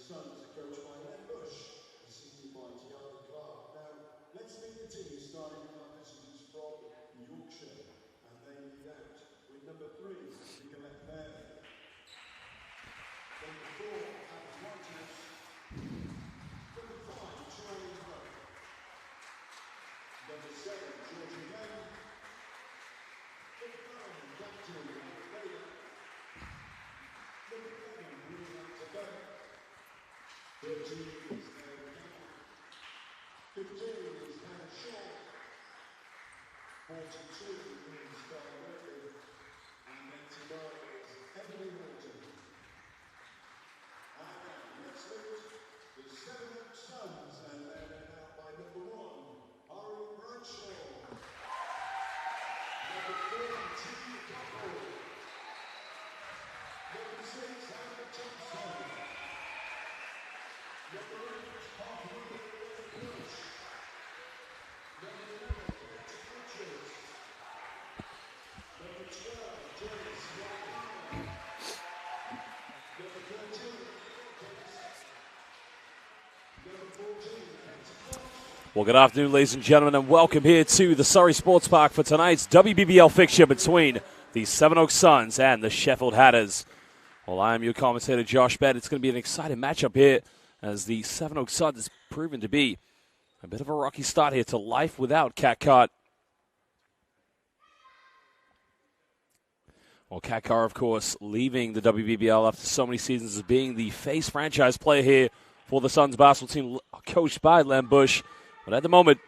Suns, coached by BUSCH, assisted by Tiago Clark. Now, let's meet the team starting with our visitors from Yorkshire, and they lead out with number 3, Nicolette Fairley. Number 4, Alex Whitehouse. Number 5, Charlie Rowe. Number 7, Georgia Gay. Number 9, Captain Bader. Number 11, Bruno Tabella. 13 is Aaron Campbell. 15 is Hannah Shaw. 42 is Scarlett Murphy. And 89 is Emily Morton. And now, let's meet the Sevenoaks Suns, and they're led out by number 1, Ari Bradshaw. Number 4, T. Couple. Number 6, Hannah Thompson. Number 8, Parker Bush. Number 11, Betty Richards. Number 12, Janice Young. Number 13, Number 14, Well, good afternoon, ladies and gentlemen, and welcome here to the Surrey Sports Park for tonight's WBBL fixture between the Sevenoaks Suns and the Sheffield Hatters. Well, I am your commentator, Josh Bett. It's going to be an exciting matchup here as the Sevenoaks Suns has proven to be a bit of a rocky start here to life without Cathcart. Well, Cathcart, of course, leaving the WBBL after so many seasons as being the face franchise player here for the Suns basketball team, coached by Len Bush. But at the moment,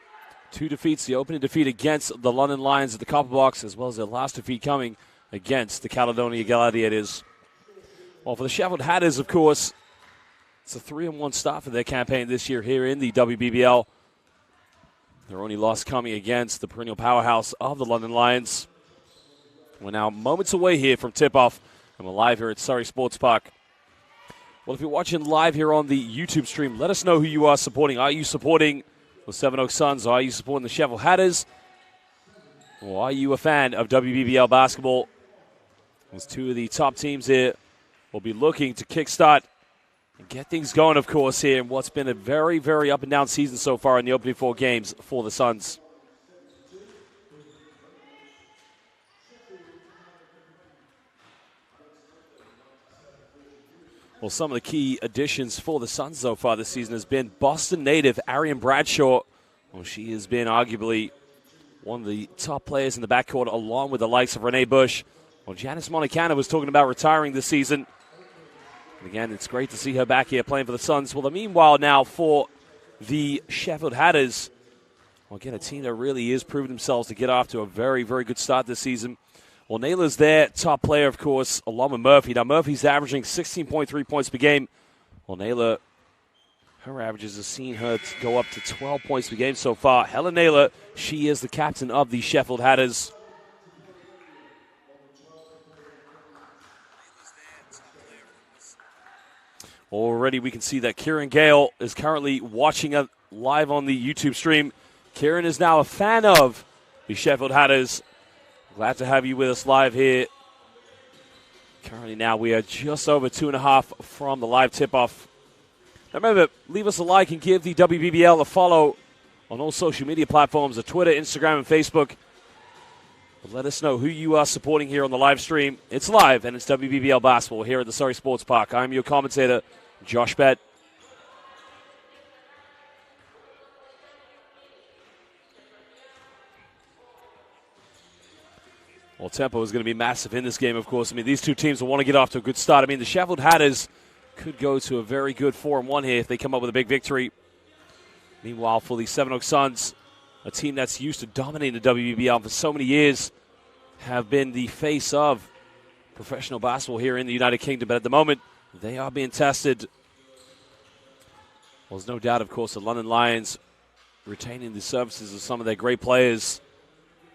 2 defeats, the opening defeat against the London Lions at the Copper Box, as well as their last defeat coming against the Caledonia Gladiators. Well, for the Sheffield Hatters, of course, it's a 3-1 start for their campaign this year here in the WBBL. Their only loss coming against the perennial powerhouse of the London Lions. We're now moments away here from tip-off, and we're live here at Surrey Sports Park. Well, if you're watching live here on the YouTube stream, let us know who you are supporting. Are you supporting the Sevenoaks Suns, or are you supporting the Sheffield Hatters? Or are you a fan of WBBL basketball? Those 2 of the top teams here will be looking to kickstart and get things going, of course, here in what's been a very, very up-and-down season so far in the opening 4 games for the Suns. Well, some of the key additions for the Suns so far this season has been Boston native Arian Bradshaw. Well, she has been arguably one of the top players in the backcourt, along with the likes of Renee Bush. Well, Janice Monicana was talking about retiring this season. And again, it's great to see her back here playing for the Suns. Well, meanwhile now for the Sheffield Hatters, well, again, a team that really is proving themselves to get off to a very, very good start this season. Well, Naylor's their top player, of course, along with Murphy. Now, Murphy's averaging 16.3 points per game. Well, Naylor, her averages have seen her go up to 12 points per game so far. Helen Naylor, she is the captain of the Sheffield Hatters. Already we can see that Kieran Gale is currently watching live on the YouTube stream. Kieran is now a fan of the Sheffield Hatters. Glad to have you with us live here. Currently now we are just over 2.5 from the live tip-off. Now remember, leave us a like and give the WBBL a follow on all social media platforms, Twitter, Instagram, and Facebook. But let us know who you are supporting here on the live stream. It's live, and it's WBBL basketball here at the Surrey Sports Park. I'm your commentator, Josh Bett. Well, tempo is going to be massive in this game, of course. I mean, these 2 teams will want to get off to a good start. I mean, the Sheffield Hatters could go to a very good 4-1 here if they come up with a big victory. Meanwhile, for the Sevenoaks Suns, a team that's used to dominating the WBBL for so many years, have been the face of professional basketball here in the United Kingdom. But at the moment, they are being tested. Well, there's no doubt, of course, the London Lions retaining the services of some of their great players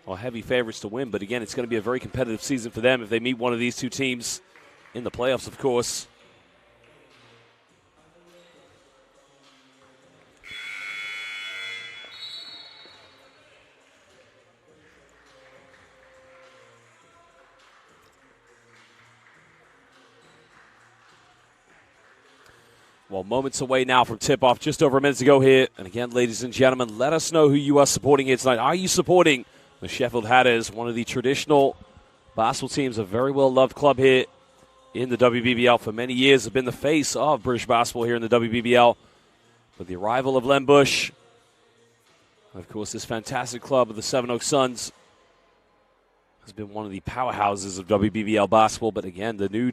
are heavy favorites to win. But again, it's going to be a very competitive season for them if they meet one of these 2 teams in the playoffs, of course. Well, moments away now from tip-off, just over a minute to go here. And again, ladies and gentlemen, let us know who you are supporting here tonight. Are you supporting the Sheffield Hatters, one of the traditional basketball teams, a very well-loved club here in the WBBL for many years, have been the face of British basketball here in the WBBL. With the arrival of Len Bush, of course, this fantastic club of the Sevenoaks Suns has been one of the powerhouses of WBBL basketball. But again, the new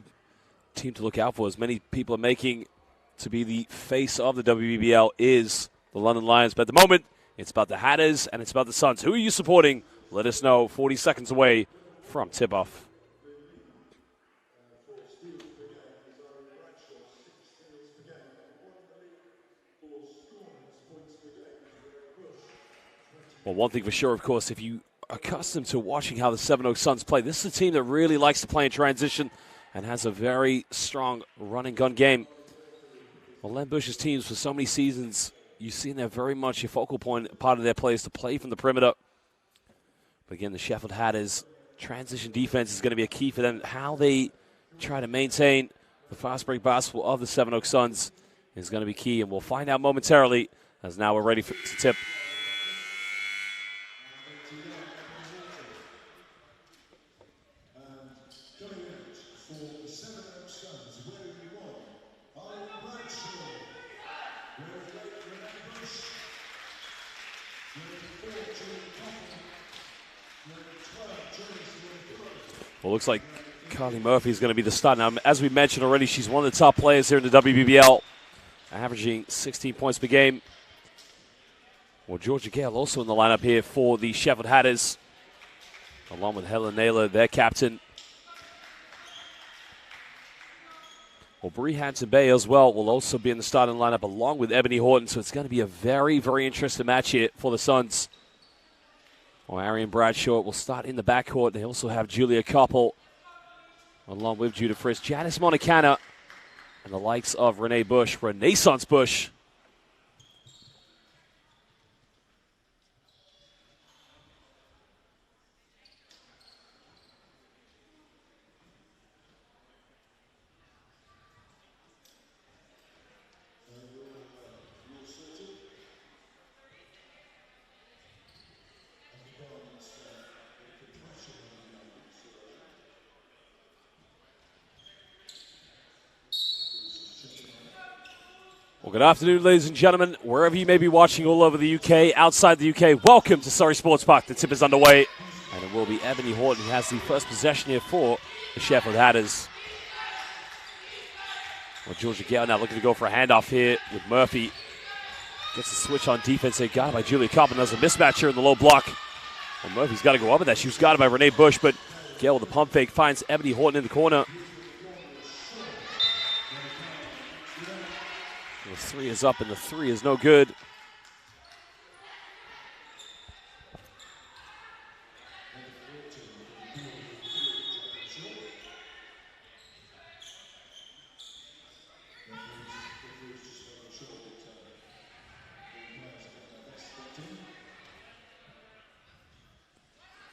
team to look out for, as many people are making to be the face of the WBBL, is the London Lions. But at the moment, it's about the Hatters and it's about the Suns. Who are you supporting? Let us know. 40 seconds away from tip-off. Well, one thing for sure, of course, if you are accustomed to watching how the Sevenoaks Suns play, this is a team that really likes to play in transition and has a very strong run-and-gun game. Well, Len Bush's teams for so many seasons, you've seen they're very much a focal point, part of their play is to play from the perimeter. But again, the Sheffield Hatters' transition defense is going to be a key for them. How they try to maintain the fast break basketball of the Sevenoaks Suns is going to be key, and we'll find out momentarily as now we're ready to tip. Well, looks like Carly Murphy is going to be the start. Now, as we mentioned already, she's one of the top players here in the WBBL, averaging 16 points per game. Well, Georgia Gale also in the lineup here for the Sheffield Hatters, along with Helen Naylor, their captain. Well, Bree Hanson-Bay as well will also be in the starting lineup along with Ebony Horton, so it's going to be a very, very interesting match here for the Suns. Well, Arian Bradshaw will start in the backcourt. They also have Julia Koppel, along with Judah Frisk, Janice Monicana, and the likes of Renee Bush, Renaissance Bush. Well, good afternoon, ladies and gentlemen. Wherever you may be watching all over the UK, outside the UK, welcome to Surrey Sports Park. The tip is underway, and it will be Ebony Horton who has the first possession here for the Sheffield Hatters. Well, Georgia Gale now looking to go for a handoff here with Murphy. Gets a switch on defense. They got it by Julia Koppel. There's a mismatch here in the low block. Well, Murphy's got to go up with that. She was got it by Renee Bush, but Gale with the pump fake finds Ebony Horton in the corner. The three is up, and the three is no good.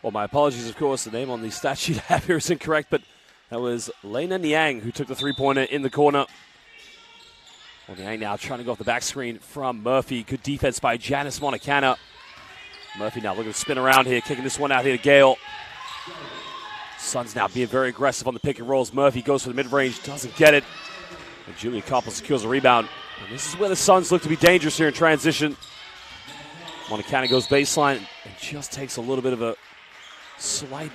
Well, my apologies, of course. The name on the stat sheet I have here is incorrect, but that was Lena Niang who took the three-pointer in the corner. Well, Niang now trying to go off the back screen from Murphy. Good defense by Janice Monicana. Murphy now looking to spin around here, kicking this one out here to Gale. Suns now being very aggressive on the pick and rolls. Murphy goes for the mid-range, doesn't get it. And Julia Koppel secures a rebound. And this is where the Suns look to be dangerous here in transition. Monicana goes baseline and just takes a little bit of a slight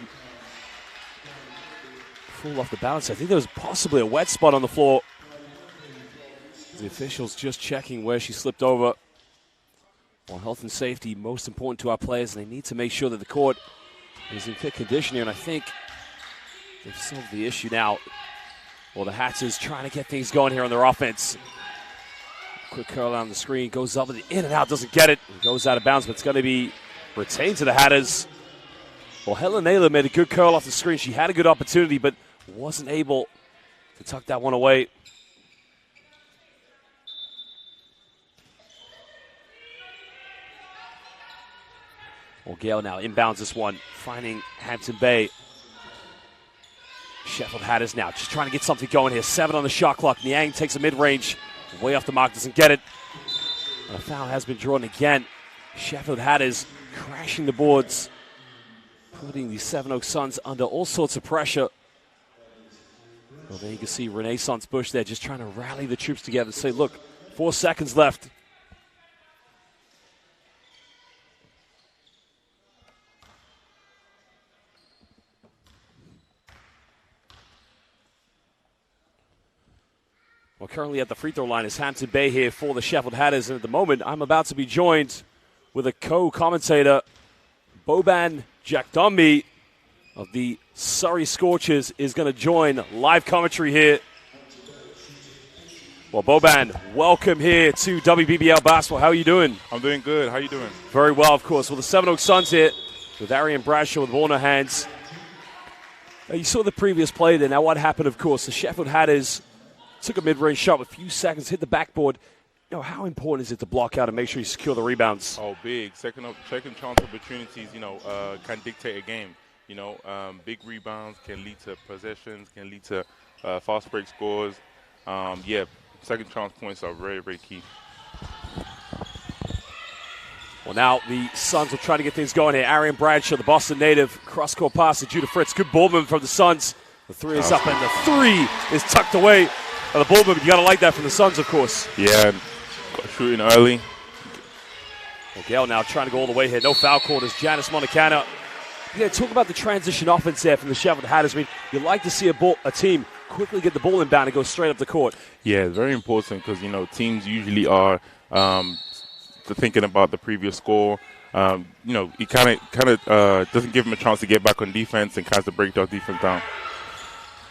fall off the balance. I think there was possibly a wet spot on the floor. The officials just checking where she slipped over. Well, health and safety most important to our players, and they need to make sure that the court is in fit condition here, and I think they've solved the issue now. Well, the Hatters trying to get things going here on their offense. Quick curl on the screen, goes up with it, in and out, doesn't get it. It goes out of bounds, but it's going to be retained to the Hatters. Well, Helen Naylor made a good curl off the screen. She had a good opportunity, but wasn't able to tuck that one away. Well, Gale now inbounds this one, finding Hampton Bay. Sheffield Hatters now just trying to get something going here. 7 on the shot clock. Niang takes a mid-range Way off the mark, doesn't get it. And a foul has been drawn again. Sheffield Hatters crashing the boards, putting the Sevenoaks Suns under all sorts of pressure. Well, there you can see Renaissance Bush there just trying to rally the troops together and say, look, 4 seconds left. Well, currently at the free throw line is Hampton Bay here for the Sheffield Hatters. And at the moment, I'm about to be joined with a co-commentator, Boban Jakdombi of the Surrey Scorchers is going to join live commentary here. Well, Boban, welcome here to WBBL Basketball. How are you doing? I'm doing good. How are you doing? Very well, of course. Well, the Sevenoaks Suns here with Arian Bradshaw with the ball in her hands. Now, you saw the previous play there. Now, what happened, of course, the Sheffield Hatters took a mid-range shot with a few seconds, hit the backboard. You know, how important is it to block out and make sure you secure the rebounds? Oh, big. Second chance opportunities, can dictate a game. Big rebounds can lead to possessions, can lead to fast break scores. Second chance points are very, very key. Well, now the Suns will try to get things going here. Arian Bradshaw, the Boston native, cross-court pass to Judah Fritz. Good ball movement from the Suns. The three is up, and the three is tucked away. The ball movement, you got to like that from the Suns, of course. Yeah, shooting early. Well, Gale now trying to go all the way here. No foul called as Janice Montecano. Yeah, talk about the transition offense there from the Sheffield Hatters. I mean, you like to see a team quickly get the ball inbound and go straight up the court. Yeah, it's very important because, teams usually are thinking about the previous score. It kind of doesn't give them a chance to get back on defense and kind of break their defense down.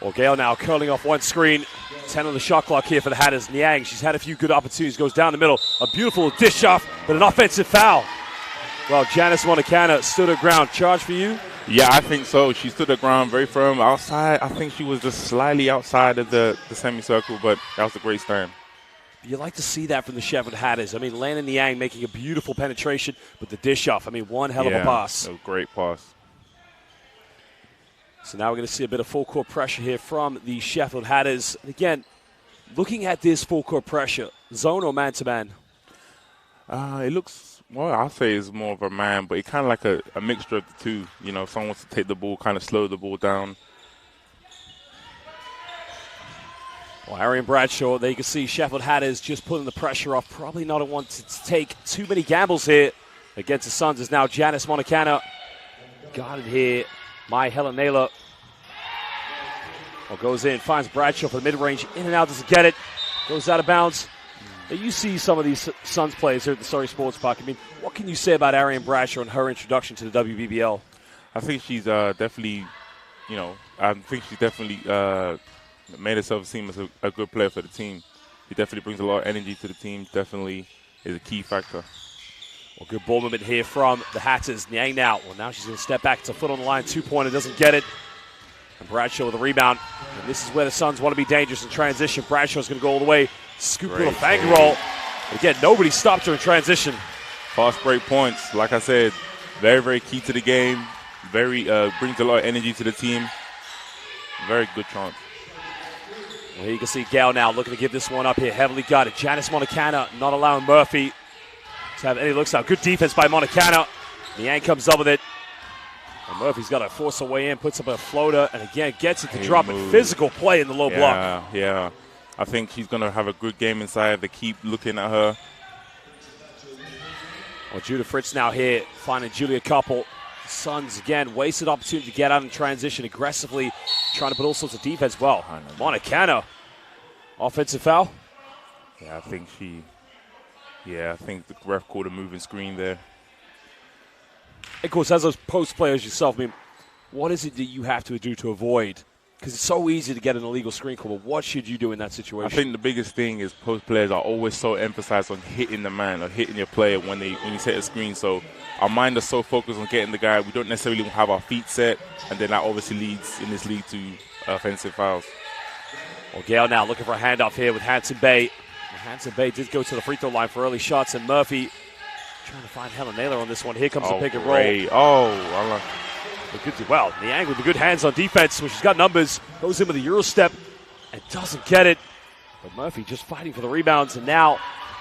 Well, Gale now curling off one screen. 10 on the shot clock here for the Hatters. Niang, she's had a few good opportunities. Goes down the middle. A beautiful dish off, but an offensive foul. Well, Janice Montecano stood her ground. Charge for you? Yeah, I think so. She stood her ground very firm outside. I think she was just slightly outside of the semicircle, but that was a great stand. You like to see that from the Sheffield Hatters. I mean, Landon Niang making a beautiful penetration, but the dish off. I mean, one hell of a pass. A great pass. So now we're going to see a bit of full court pressure here from the Sheffield Hatters. And again, looking at this full court pressure, zone or man-to-man? It looks, I'll say it's more of a man, but it's kind of like a mixture of the two. If someone wants to take the ball, kind of slow the ball down. Well, Arian Bradshaw, there you can see Sheffield Hatters just putting the pressure off. Probably not wanting to take too many gambles here against the Suns. Is now Janice Montecano guarded here. My Helen Naylor. Well, goes in, finds Bradshaw for the mid-range. In and out, doesn't get it. Goes out of bounds. Now, you see some of these Suns players here at the Surrey Sports Park. I mean, what can you say about Arian Bradshaw and her introduction to the WBBL? I think she's definitely, made herself seem as a good player for the team. She definitely brings a lot of energy to the team. Definitely is a key factor. Well, good ball movement here from the Hatters. Niang now. Well, now she's going to step back. It's a foot on the line. 2-pointer. Doesn't get it. And Bradshaw with a rebound. And this is where the Suns want to be dangerous in transition. Bradshaw's going to go all the way. Scoop little finger roll. But again, nobody stopped her in transition. Fast break points. Like I said, very, very key to the game. Very brings a lot of energy to the team. Very good chance. Well, here you can see Gale now looking to give this one up here. Heavily guarded. Janice Montecano not allowing Murphy to have any looks out. Good defense by Montecano. Niang comes up with it. And Murphy's got to force her way in, puts up a floater, and again gets it to drop it. Physical play in the low block. Yeah. I think she's going to have a good game inside. They keep looking at her. Well, Judah Fritz now here, finding Julia Couple. Suns, again, wasted opportunity to get out in transition aggressively, trying to put all sorts of defense. Well, Montecano, offensive foul? Yeah, I think the ref called a moving screen there. Of course, as those post players yourself, I mean, what is it that you have to do to avoid? Because it's so easy to get an illegal screen call, but what should you do in that situation? I think the biggest thing is post players are always so emphasized on hitting the man or hitting your player when you set a screen. So our mind is so focused on getting the guy, we don't necessarily have our feet set, and then that obviously leads in this league to offensive fouls. Well, Gale now looking for a handoff here with Hanson Bay. Hanson Bay did go to the free throw line for early shots, and Murphy trying to find Helen Naylor on this one. Here comes the pick and roll. I like. Well, Niang with the good hands on defense, which she's got numbers, goes in with a Euro step and doesn't get it. But Murphy just fighting for the rebounds, and now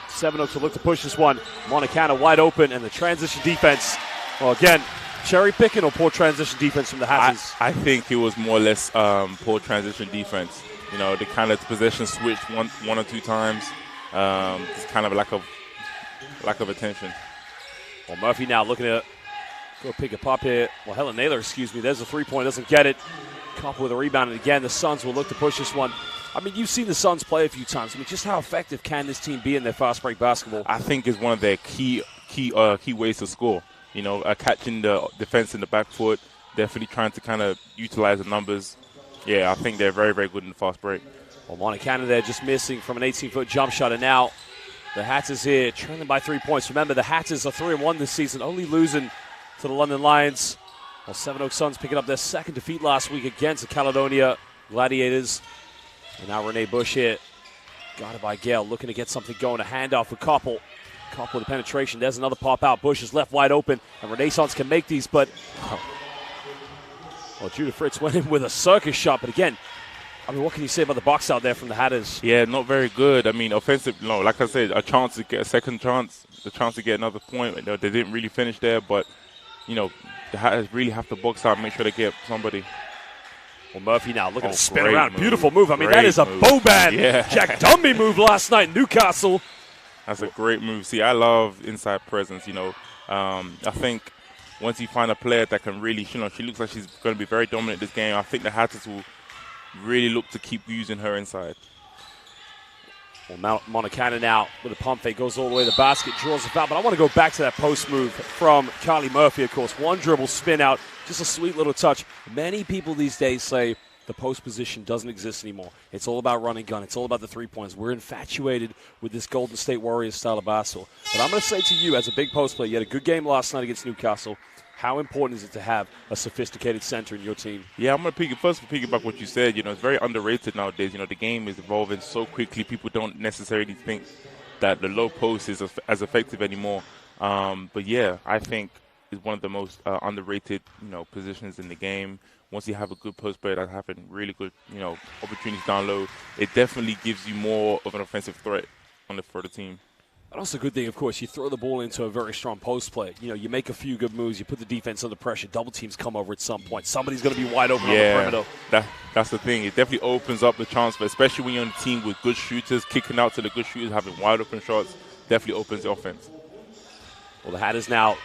Sevenoaks will look to push this one. Montecano wide open, and the transition defense. Well, again, cherry picking or poor transition defense from the Hatters? I think it was more or less poor transition defense. You know, the kind of possession switch one or two times. It's kind of lack of attention. Well, Murphy now looking to go pick a pop here. Well, Helen Naylor, excuse me. There's a three-point, doesn't get it. Couple with a rebound, and again, the Suns will look to push this one. I mean, you've seen the Suns play a few times. I mean, just how effective can this team be in their fast break basketball? I think it's one of their key ways to score. You know, catching the defense in the back foot, definitely trying to kind of utilize the numbers. Yeah, I think they're very, very good in the fast break. Well, Montecano there just missing from an 18-foot jump shot, and now the Hatters here trailing by 3 points. Remember, the Hatters are 3-1 this season, only losing to the London Lions. Well, Sevenoaks Suns picking up their second defeat last week against the Caledonia Gladiators. And now Renee Bush here, guarded by Gale, looking to get something going. A handoff with Koppel. Koppel with the penetration. There's another pop out. Bush is left wide open, and Renaissance can make these, but well, Judah Fritz went in with a circus shot. But again, I mean, what can you say about the box out there from the Hatters? Yeah, not very good. I mean, offensive, no, like I said, a chance to get a second chance, the chance to get another point. They didn't really finish there, but, you know, the Hatters really have to box out and make sure they get somebody. Well, Murphy now looking to spin around. Move. Beautiful move. I mean, Great that is a move. Boban Yeah. Jack Dumby move last night in Newcastle. That's a great move. See, I love inside presence, you know. I think once you find a player that can really, you know, she looks like she's going to be very dominant this game, I think the Hatters will really look to keep using her inside. Well, Montecano now with a pump fake, goes all the way to the basket, draws the foul. But I want to go back to that post move from Carly Murphy, of course. One dribble, spin out, just a sweet little touch. Many people these days say the post position doesn't exist anymore. It's all about run and gun. It's all about the 3 points. We're infatuated with this Golden State Warriors style of basketball. But I'm going to say to you, as a big post player, you had a good game last night against Newcastle. How important is it to have a sophisticated center in your team? Yeah, I'm going to piggyback what you said. You know, it's very underrated nowadays. You know, the game is evolving so quickly. People don't necessarily think that the low post is as effective anymore. But yeah, I think it's one of the most underrated, you know, positions in the game. Once you have a good post player that's having really good, you know, opportunities down low, it definitely gives you more of an offensive threat for the team. And also a good thing, of course, you throw the ball into a very strong post play. You know, you make a few good moves, you put the defense under pressure, double teams come over at some point. Somebody's going to be wide open on the perimeter. That's the thing. It definitely opens up the chance, but especially when you're on a team with good shooters, kicking out to the good shooters, having wide open shots, definitely opens the offense. Well, the Hatters now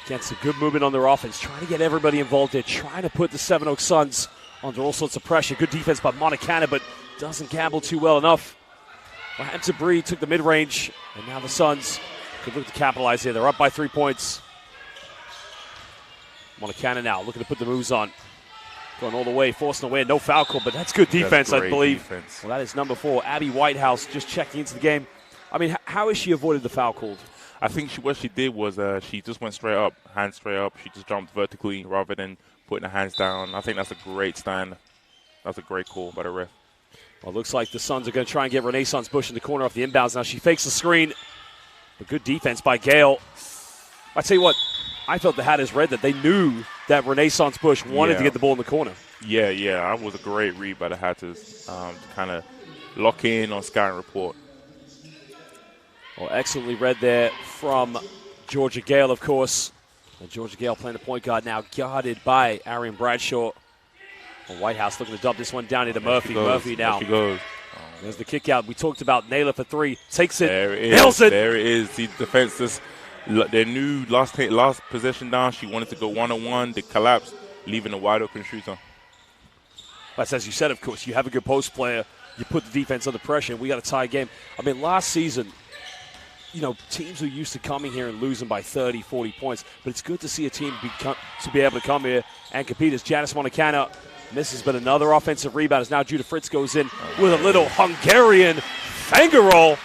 gets a good movement on their offense, trying to get everybody involved there, trying to put the Sevenoaks Suns under all sorts of pressure. Good defense by Montecano, but doesn't gamble too well enough. Well, Hampton Bree took the mid-range, and now the Suns could look to capitalize here. They're up by 3 points. Montecano now looking to put the moves on. Going all the way, forcing away, no foul call, but that's good defense, I believe. Defense. Well, that is number 4, Abby Whitehouse, just checking into the game. I mean, how has she avoided the foul called? I think what she did was she just went straight up, hands straight up. She just jumped vertically rather than putting her hands down. I think that's a great stand. That's a great call by the ref. Well, it looks like the Suns are going to try and get Renaissance Bush in the corner off the inbounds. Now she fakes the screen. But good defense by Gale. I tell you what, I felt the Hatters read that. They knew that Renaissance Bush wanted to get the ball in the corner. Yeah, that was a great read by the Hatters to kind of lock in on scouting report. Well, excellently read there from Georgia Gale, of course. And Georgia Gale playing the point guard now, guarded by Arian Bradshaw. Well, Whitehouse looking to dump this one down into Murphy. Murphy now. There she goes. There's the kick out. We talked about Naylor for 3. Takes it. There it nails is. it. There it is. The defense just, their new last possession down. She wanted to go one-on-one. They collapsed, leaving a wide open shooter. That's as you said, of course. You have a good post player. You put the defense under pressure, and we got a tie game. I mean, last season, you know, teams were used to coming here and losing by 30, 40 points. But it's good to see a team to be able to come here and compete. As Janice Montecano misses, but another offensive rebound as now Judah Fritz goes in with a little Hungarian finger roll.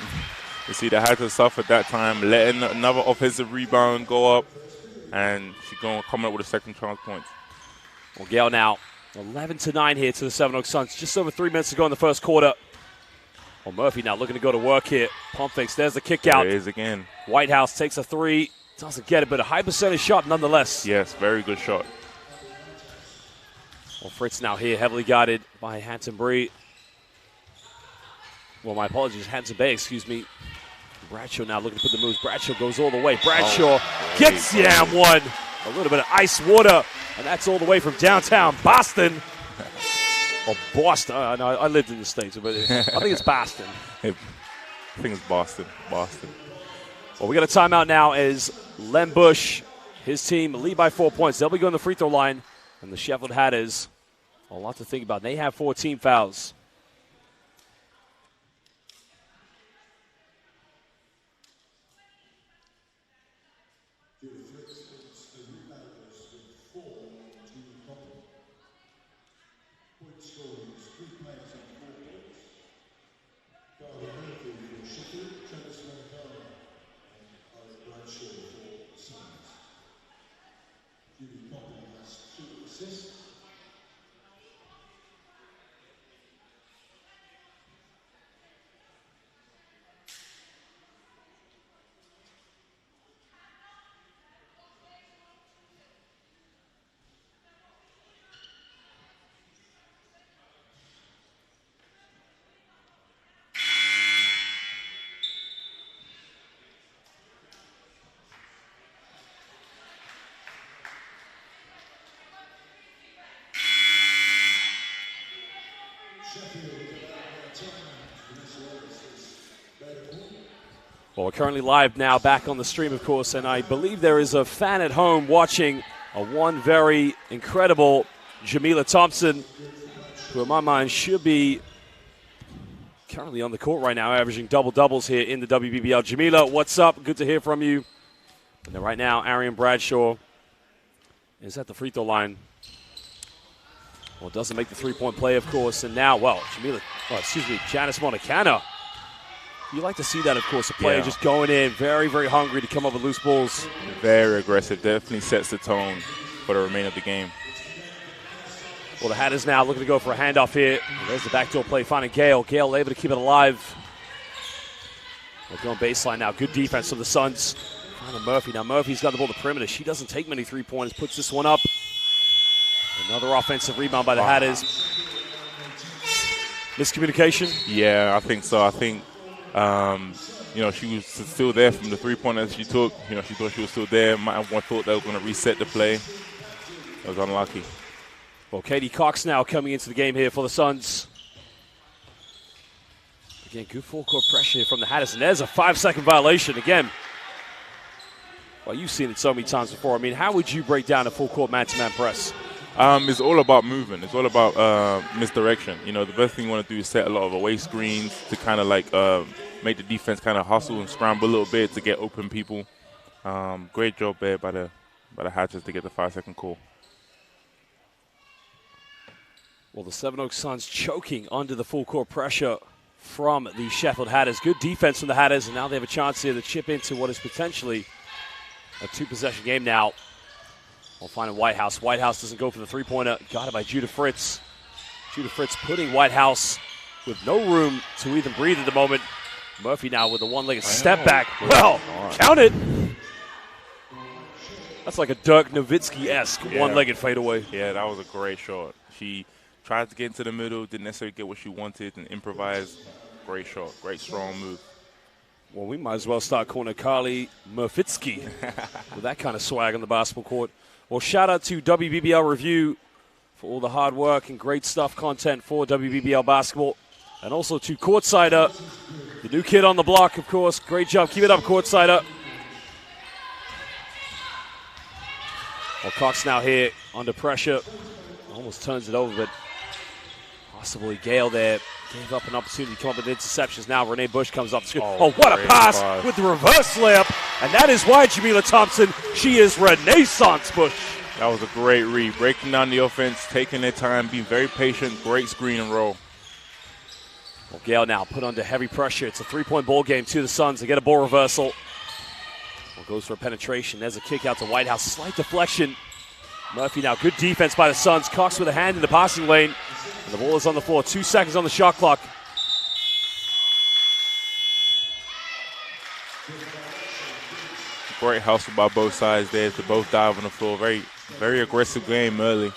You see, they had to suffer that time, letting another offensive rebound go up, and she's coming up with a second chance points. Well, Gale now 11-9 here to the Sevenoaks Suns. Just over 3 minutes to go in the first quarter. Well, Murphy now looking to go to work here. Pump fakes. There's the kick out. There it is again. Whitehouse takes a 3. Doesn't get it, but a high percentage shot nonetheless. Yes, very good shot. Well, Fritz now here, heavily guarded by Hampton Bree. Well, my apologies. Hanson Bay, excuse me. Bradshaw now looking to put the moves. Bradshaw goes all the way. Bradshaw gets Yam one. A little bit of ice water, and that's all the way from downtown Boston. Or Boston. No, I lived in the States, but I think it's Boston. I think it's Boston. Boston. Well, we got a timeout now as Len Bush, his team, lead by 4 points. They'll be going to the free throw line, and the Sheffield Hatters, a lot to think about. They have 4 team fouls. Well, we're currently live now, back on the stream, of course, and I believe there is a fan at home watching one very incredible Jamila Thompson, who in my mind should be currently on the court right now, averaging double-doubles here in the WBBL. Jamila, what's up? Good to hear from you. And then right now, Arian Bradshaw is at the free throw line. Well, doesn't make the three-point play, of course, and now, Janice Montecano. You like to see that, of course, a player just going in, very, very hungry to come up with loose balls. Very aggressive. Definitely sets the tone for the remainder of the game. Well, the Hatters now looking to go for a handoff here. There's the backdoor play, finding Gale. Gale able to keep it alive. They're going baseline now. Good defense from the Suns. Finding Murphy. Now, Murphy's got the ball to the perimeter. She doesn't take many three-pointers. Puts this one up. Another offensive rebound by the Hatters. Miscommunication? Yeah, I think so. I think she was still there from the three-pointers she took. She thought she was still there. Might have thought they were going to reset the play. It was unlucky. Well, Katie Cox now coming into the game here for the Suns. Again, good full-court pressure from the Hatters. And there's a 5-second violation again. Well, you've seen it so many times before. I mean, how would you break down a full-court man-to-man press? It's all about movement. It's all about misdirection. The best thing you want to do is set a lot of away screens to kind of make the defense kind of hustle and scramble a little bit to get open people. Great job there by the Hatters to get the 5-second call. Well, the Sevenoaks Suns choking under the full court pressure from the Sheffield Hatters. Good defense from the Hatters, and now they have a chance here to chip into what is potentially a 2-possession game now. We'll find Whitehouse. Whitehouse doesn't go for the three-pointer. Got it by Judah Fritz. Judah Fritz putting Whitehouse with no room to even breathe at the moment. Murphy now with a one-legged step back. Well, count it. That's like a Dirk Nowitzki-esque one-legged fadeaway. Yeah, that was a great shot. She tried to get into the middle, didn't necessarily get what she wanted, and improvised. Great shot, great strong move. Well, we might as well start calling her Carly Murfitsky with that kind of swag on the basketball court. Well, shout out to WBBL Review for all the hard work and great stuff, content for WBBL basketball. And also to Courtsider, the new kid on the block, of course. Great job. Keep it up, Courtsider. Well, Cox now here under pressure. Almost turns it over, but possibly Gale there gave up an opportunity to come up with interceptions. Now Renee Bush comes up. Oh, what a pass with the reverse layup. And that is why Jamila Thompson, she is Renaissance Bush. That was a great read. Breaking down the offense, taking their time, being very patient. Great screen and roll. Well, Gale now put under heavy pressure. It's a three-point ball game to the Suns. They get a ball reversal. Well, goes for a penetration. There's a kick out to Whitehouse. Slight deflection. Murphy now. Good defense by the Suns. Cox with a hand in the passing lane. And the ball is on the floor. 2 seconds on the shot clock. Great hustle by both sides there to both dive on the floor. Very, very aggressive game early.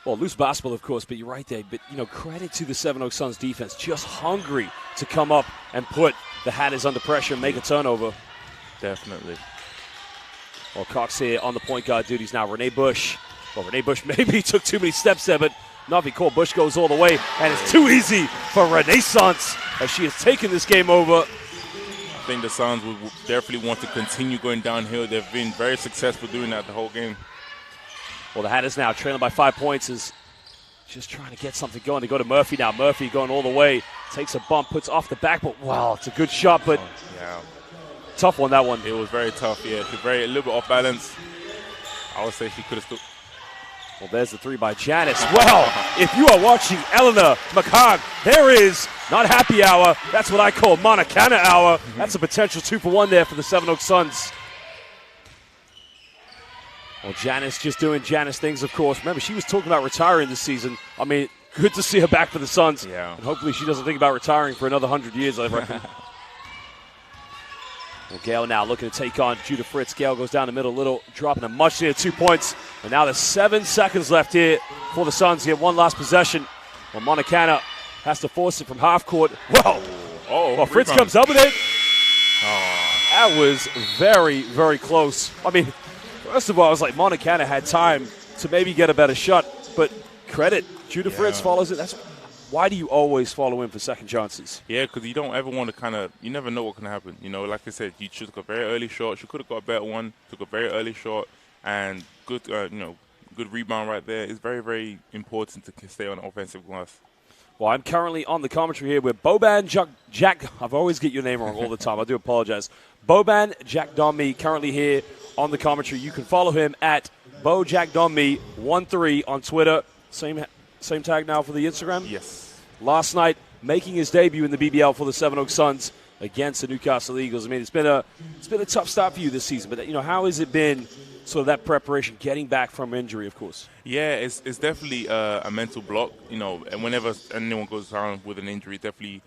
Well, loose basketball, of course, but you're right there. But, credit to the Sevenoaks Suns defense. Just hungry to come up and put the Hatters under pressure and make a turnover. Definitely. Well, Cox here on the point guard duties now. Renee Bush. Well, Renee Bush maybe took too many steps there, but not if you call. Bush goes all the way, and it's too easy for Renaissance as she has taken this game over. I think the Suns would definitely want to continue going downhill. They've been very successful doing that the whole game. Well, the Hatters now trailing by 5 points is just trying to get something going. They go to Murphy now. Murphy going all the way. Takes a bump, puts off the back, but wow, it's a good shot, but tough one, that one. It was very tough, yeah. She's a little bit off balance. I would say she could have still. Well, there's the three by Janice. Well, if you are watching Eleanor McHarg, there is not happy hour. That's what I call Montana hour. That's a potential 2-for-1 there for the Sevenoaks Suns. Well, Janice just doing Janice things, of course. Remember, she was talking about retiring this season. I mean, good to see her back for the Suns. Yeah. And hopefully she doesn't think about retiring for another 100 years, I reckon. Well, Gail now looking to take on Judah Fritz. Gail goes down the middle a little, dropping a much near 2 points. And now there's 7 seconds left here for the Suns. Get one last possession. Well, Montana has to force it from half court. Well, Fritz comes up with it. That was very, very close. I mean, first of all, I was like, Montana had time to maybe get a better shot, but credit. Judah Fritz follows it. Why do you always follow in for second chances? Yeah, because you don't ever want to you never know what can happen. Like I said, you took a very early shot. She could have got a better one. Took a very early shot, and good, good rebound right there. It's very, very important to stay on the offensive glass. Well, I'm currently on the commentary here with Boban Jack. I've always get your name wrong all the time. I do apologize. Boban Jack Donme currently here on the commentary. You can follow him at BoJackDonme13 on Twitter. Same tag now for the Instagram? Yes. Last night, making his debut in the BBL for the Sevenoaks Suns against the Newcastle Eagles. I mean, it's been a tough start for you this season, but how has it been, sort of that preparation, getting back from injury, of course? Yeah, it's definitely a mental block, and whenever anyone goes down with an injury, it's definitely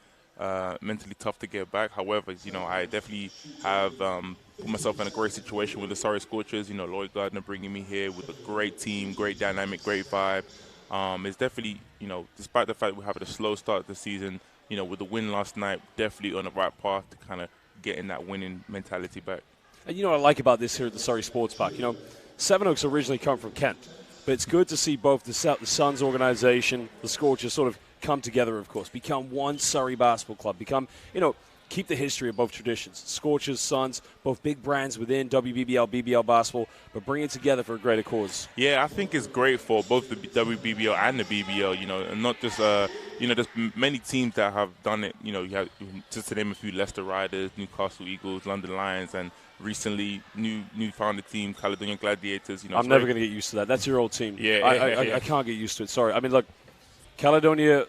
mentally tough to get back. However, I definitely have put myself in a great situation with the Surrey Scorchers. Lloyd Gardner bringing me here with a great team, great dynamic, great vibe. It's definitely, despite the fact we're having a slow start to the season, with the win last night, definitely on the right path to kind of getting that winning mentality back. And what I like about this here at the Surrey Sports Park, Sevenoaks originally come from Kent, but it's good to see both the Suns organization, the Scorchers sort of come together, of course, become one Surrey basketball club, keep the history of both traditions. Scorchers, Suns, both big brands within WBBL, BBL basketball, but bring it together for a greater cause. Yeah, I think it's great for both the WBBL and the BBL, and not just, there's many teams that have done it. You have, just to name a few, Leicester Riders, Newcastle Eagles, London Lions, and recently new founded team, Caledonian Gladiators. I'm never going to get used to that. That's your old team. Yeah, I can't get used to it. Sorry. I mean, look, Caledonia,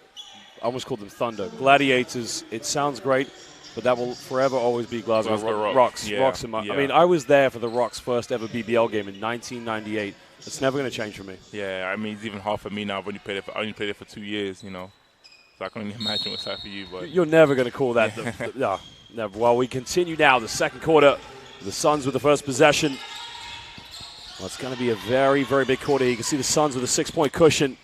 I almost called them Thunder. Gladiators, it sounds great. But that will forever always be Glasgow Rocks. Yeah. Rocks in my. I mean, I was there for the Rocks' first ever BBL game in 1998. It's never going to change for me. Yeah, I mean, it's even hard for me now. I only played it for 2 years, So I can only imagine what's that for you. But you're never going to call that. No, never. Well, we continue now. The second quarter. The Suns with the first possession. Well, it's going to be a very, very big quarter. You can see the Suns with a 6-point cushion.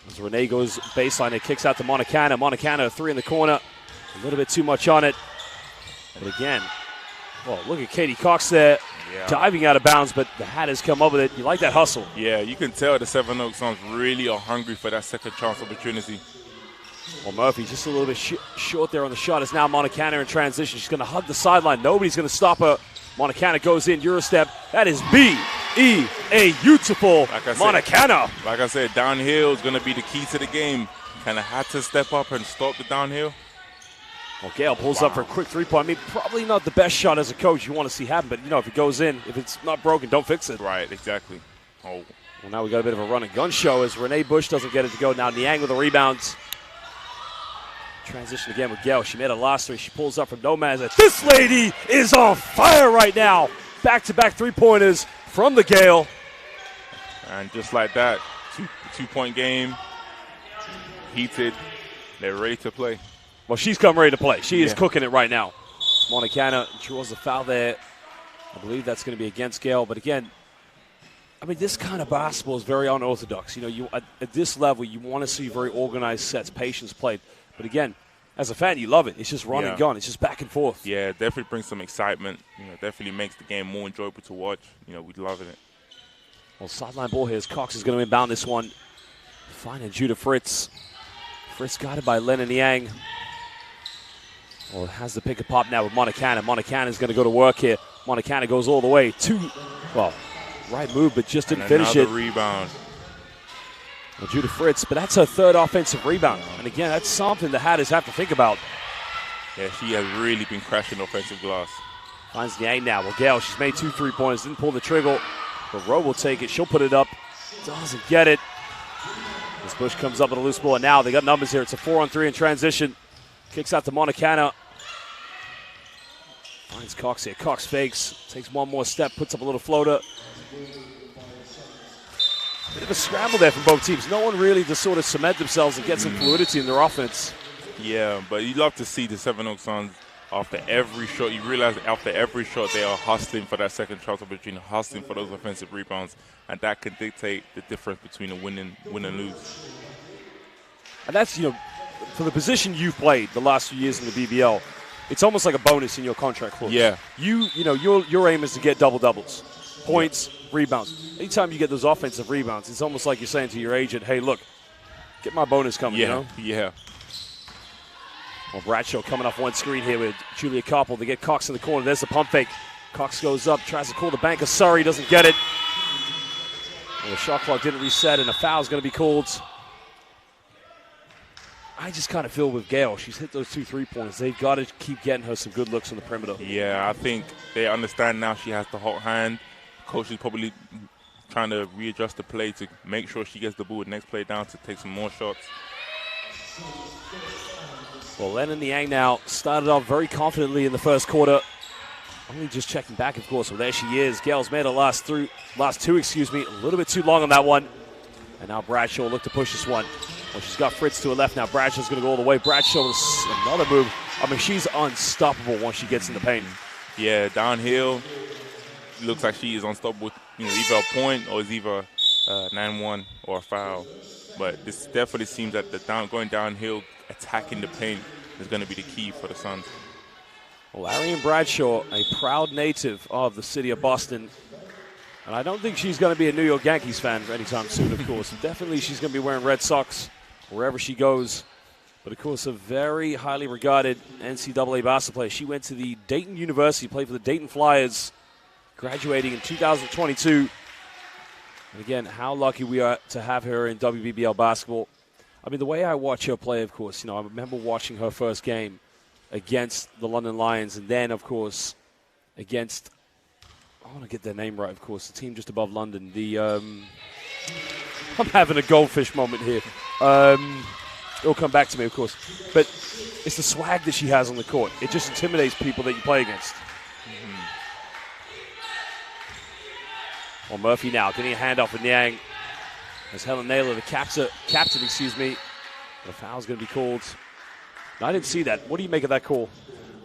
As Renee goes baseline, it kicks out to Montana. Montana, 3 in the corner. A little bit too much on it. But again, look at Katie Cox there, diving out of bounds, but the Hatters come up with it. You like that hustle. Yeah, you can tell the Sevenoaks Suns really are hungry for that second chance opportunity. Well, Murphy just a little bit short there on the shot. It's now Montana in transition. She's going to hug the sideline. Nobody's going to stop her. Montana goes in, Eurostep. That is beautiful. Montana. Like I said, downhill is going to be the key to the game. Kind of had to step up and stop the downhill. Well, Gail pulls up for a quick three-point. I mean, probably not the best shot as a coach you want to see happen, but, if it goes in, if it's not broken, don't fix it. Right, exactly. Oh. Well, now we got a bit of a run-and-gun show as Renee Bush doesn't get it to go. Now Niang with the rebounds. Transition again with Gail. She made a last three. She pulls up from no man's land. This lady is on fire right now. Back-to-back three-pointers from the Gail. And just like that, two-point game, heated. They're ready to play. Well, she's come ready to play. She is cooking it right now. Montana draws the foul there. I believe that's going to be against Gail. But again, I mean, this kind of basketball is very unorthodox. You know, at this level, you want to see very organized sets, patience played. But again, as a fan, you love it. It's just run and gun. It's just back and forth. Yeah, it definitely brings some excitement. You know, definitely makes the game more enjoyable to watch. You know, we're loving it. Well, sideline ball here as Cox is going to inbound this one. Finding Judah Fritz. Fritz guarded by Lennon Yang. Well, has the pick and pop now with Montecana. Montecana is going to go to work here. Montecana goes all the way. Right move, but just didn't finish it. Rebound. Well, Judah Fritz, but that's her third offensive rebound. And again, that's something the Hatters have to think about. Yeah, she has really been crashing offensive glass. Finds Yang now. Well, Gale, she's made 2 3-pointers, didn't pull the trigger. But Rowe will take it. She'll put it up. Doesn't get it. As Busch comes up with a loose ball. And now they got numbers here. It's a 4-on-3 in transition. Kicks out to Montecana. Finds Cox here. Cox fakes. Takes one more step. Puts up a little floater. Bit of a scramble there from both teams. No one really to sort of cement themselves and get some fluidity in their offense. Yeah, but you love to see the Sevenoaks Suns after every shot. You realize after every shot they are hustling for that second shot opportunity, hustling for those offensive rebounds, and that can dictate the difference between a win and lose. And that's, you know, for the position you've played the last few years in the BBL, it's almost like a bonus in your contract clause. Yeah. You know, your aim is to get double-doubles. Points, rebounds. Anytime you get those offensive rebounds, it's almost like you're saying to your agent, hey, look, get my bonus coming, you know? Yeah. Well, Bradshaw coming off one screen here with Julia Koppel. They get Cox in the corner. There's the pump fake. Cox goes up, tries to call the bank of Surrey, doesn't get it. Well, the shot clock didn't reset, and a foul's going to be called. I just kind of feel with Gale, she's hit those 2 3-pointers. They've got to keep getting her some good looks on the perimeter. Yeah, I think they understand now she has the hot hand. Coach is probably trying to readjust the play to make sure she gets the ball next play down to take some more shots. Well, Lennon Yang now started off very confidently in the first quarter. Only just checking back, of course. Well, there she is. Gale's made her last two, a little bit too long on that one. And now Bradshaw will look to push this one. Well, she's got Fritz to her left now. Bradshaw's going to go all the way. Bradshaw with another move. I mean, she's unstoppable once she gets in the paint. Yeah, downhill. Looks like she is unstoppable. You know, either a point or it's either 9-1 or a foul. But this definitely seems that going downhill, attacking the paint is going to be the key for the Suns. Well, Arian Bradshaw, a proud native of the city of Boston. And I don't think she's going to be a New York Yankees fan anytime soon, of course. And definitely she's going to be wearing Red Sox wherever she goes. But, of course, a very highly regarded NCAA basketball player. She went to the Dayton University, played for the Dayton Flyers, graduating in 2022. And, again, how lucky we are to have her in WBBL basketball. I mean, the way I watch her play, of course, you know, I remember watching her first game against the London Lions, and then, of course, against, I want to get their name right, of course, the team just above London. I'm having a goldfish moment here. It'll come back to me, of course. But it's the swag that she has on the court. It just intimidates people that you play against. Well, Murphy now getting a handoff with Niang. As Helen Naylor, the captain, the foul's going to be called. No, I didn't see that. What do you make of that call?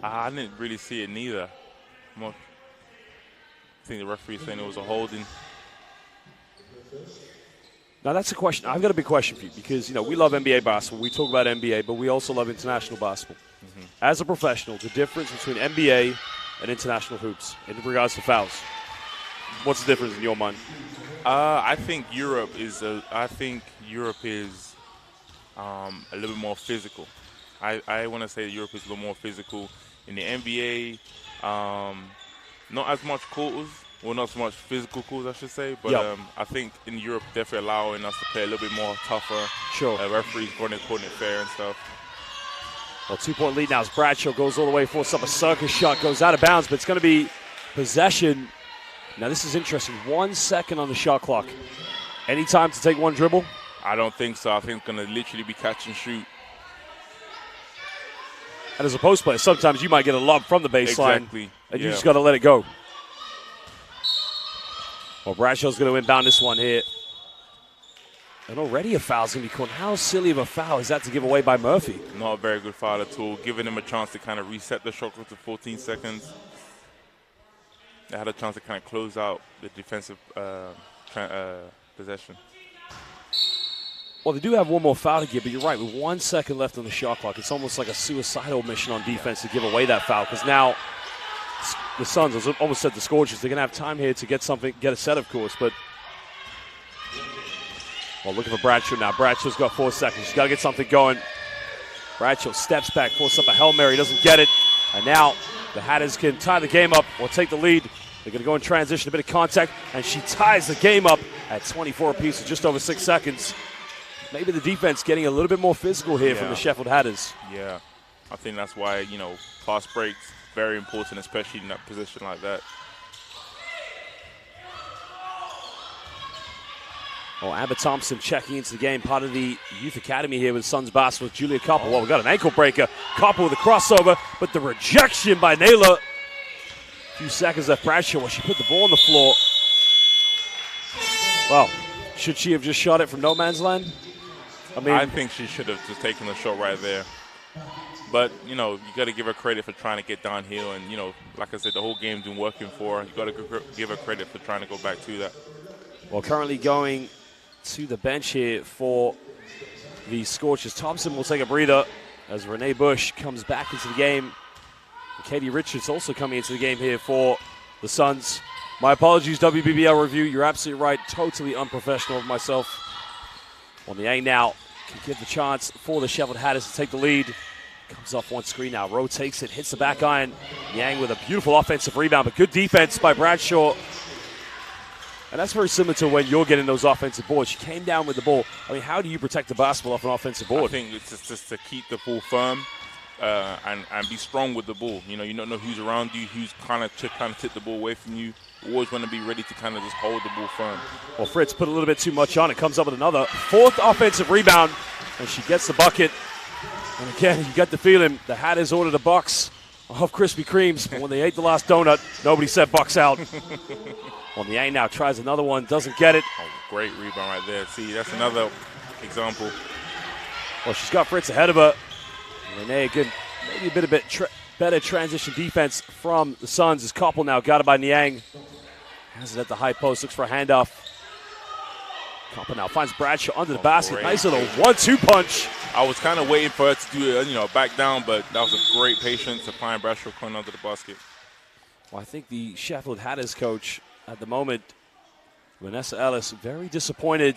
I didn't really see it neither. I think the referee is saying it was a holding. Now, that's a question. I've got a big question for you because, you know, we love NBA basketball. We talk about NBA, but we also love international basketball. As a professional, the difference between NBA and international hoops in regards to fouls, what's the difference in your mind? I think Europe is a little bit more physical. I want to say Europe is a little more physical. In the NBA, not as much calls, or not so much physical calls, I should say. But I think in Europe, definitely allowing us to play a little bit more tougher. Sure. Referees running it fair and stuff. Well, 2-point lead now as Bradshaw goes all the way, forces up a circus shot, goes out of bounds, but it's going to be possession. Now, this is interesting. 1 second on the shot clock. Any time to take one dribble? I don't think so. I think it's going to literally be catch and shoot. And as a post player, sometimes you might get a lob from the baseline. Exactly. And you just got to let it go. Well, Bradshaw's going to inbound this one here. And already a foul's going to be called. How silly of a foul is that to give away by Murphy? Not a very good foul at all. Giving him a chance to kind of reset the shot clock to 14 seconds. They had a chance to kind of close out the defensive possession. Well, they do have one more foul to give, but you're right. With 1 second left on the shot clock, it's almost like a suicidal mission on defense to give away that foul, because now the Suns, I almost said the Scorchers, they're going to have time here to get a set, of course, but well, looking for Bradshaw now. Bradshaw's got 4 seconds. He's got to get something going. Bradshaw steps back, forces up a Hail Mary, doesn't get it, and now the Hatters can tie the game up or take the lead. They're going to go in transition, a bit of contact, and she ties the game up at 24 apiece with just over 6 seconds. Maybe the defense getting a little bit more physical here from the Sheffield Hatters. Yeah, I think that's why, fast breaks, very important, especially in that position like that. Well, Amber Thompson checking into the game, part of the youth academy here with Suns basketball with Julia Koppel. Well, we've got an ankle breaker. Koppel with a crossover, but the rejection by Naylor. A few seconds left. Bradshaw, she put the ball on the floor. Well, should she have just shot it from no man's land? I think she should have just taken the shot right there. But, you got to give her credit for trying to get downhill. And, like I said, the whole game's been working for her. You got to give her credit for trying to go back to that. Well, currently going to the bench here for the Scorchers. Thompson will take a breather as Renee Bush comes back into the game. And Katie Richards also coming into the game here for the Suns. My apologies, WBBL review. You're absolutely right. Totally unprofessional of myself. On the A now, can give the chance for the Sheffield Hatters to take the lead. Comes off one screen now. Rowe takes it, hits the back iron. Yang with a beautiful offensive rebound, but good defense by Bradshaw. And that's very similar to when you're getting those offensive boards. She came down with the ball. How do you protect the basketball off an offensive board? I think it's just to keep the ball firm and be strong with the ball. You don't know who's around you, who's kind of tip the ball away from you. You always want to be ready to kind of just hold the ball firm. Well, Fritz put a little bit too much on it. Comes up with another 4th offensive rebound, and she gets the bucket. And again, you get the feeling the Hatters ordered a box of Krispy Kremes, but when they ate the last donut, nobody said box out. On the A now, tries another one, doesn't get it. Oh, great rebound right there. See, that's another example. Well, she's got Fritz ahead of her. Renee, again, maybe a bit better transition defense from the Suns as Koppel now got it by Niang. Has it at the high post, looks for a handoff. Koppel now finds Bradshaw under the basket. Great. Nice little 1-2 punch. I was kind of waiting for her to do it, back down, but that was a great patience applying Bradshaw coming under the basket. Well, I think the Sheffield Hatters coach at the moment, Vanessa Ellis, very disappointed.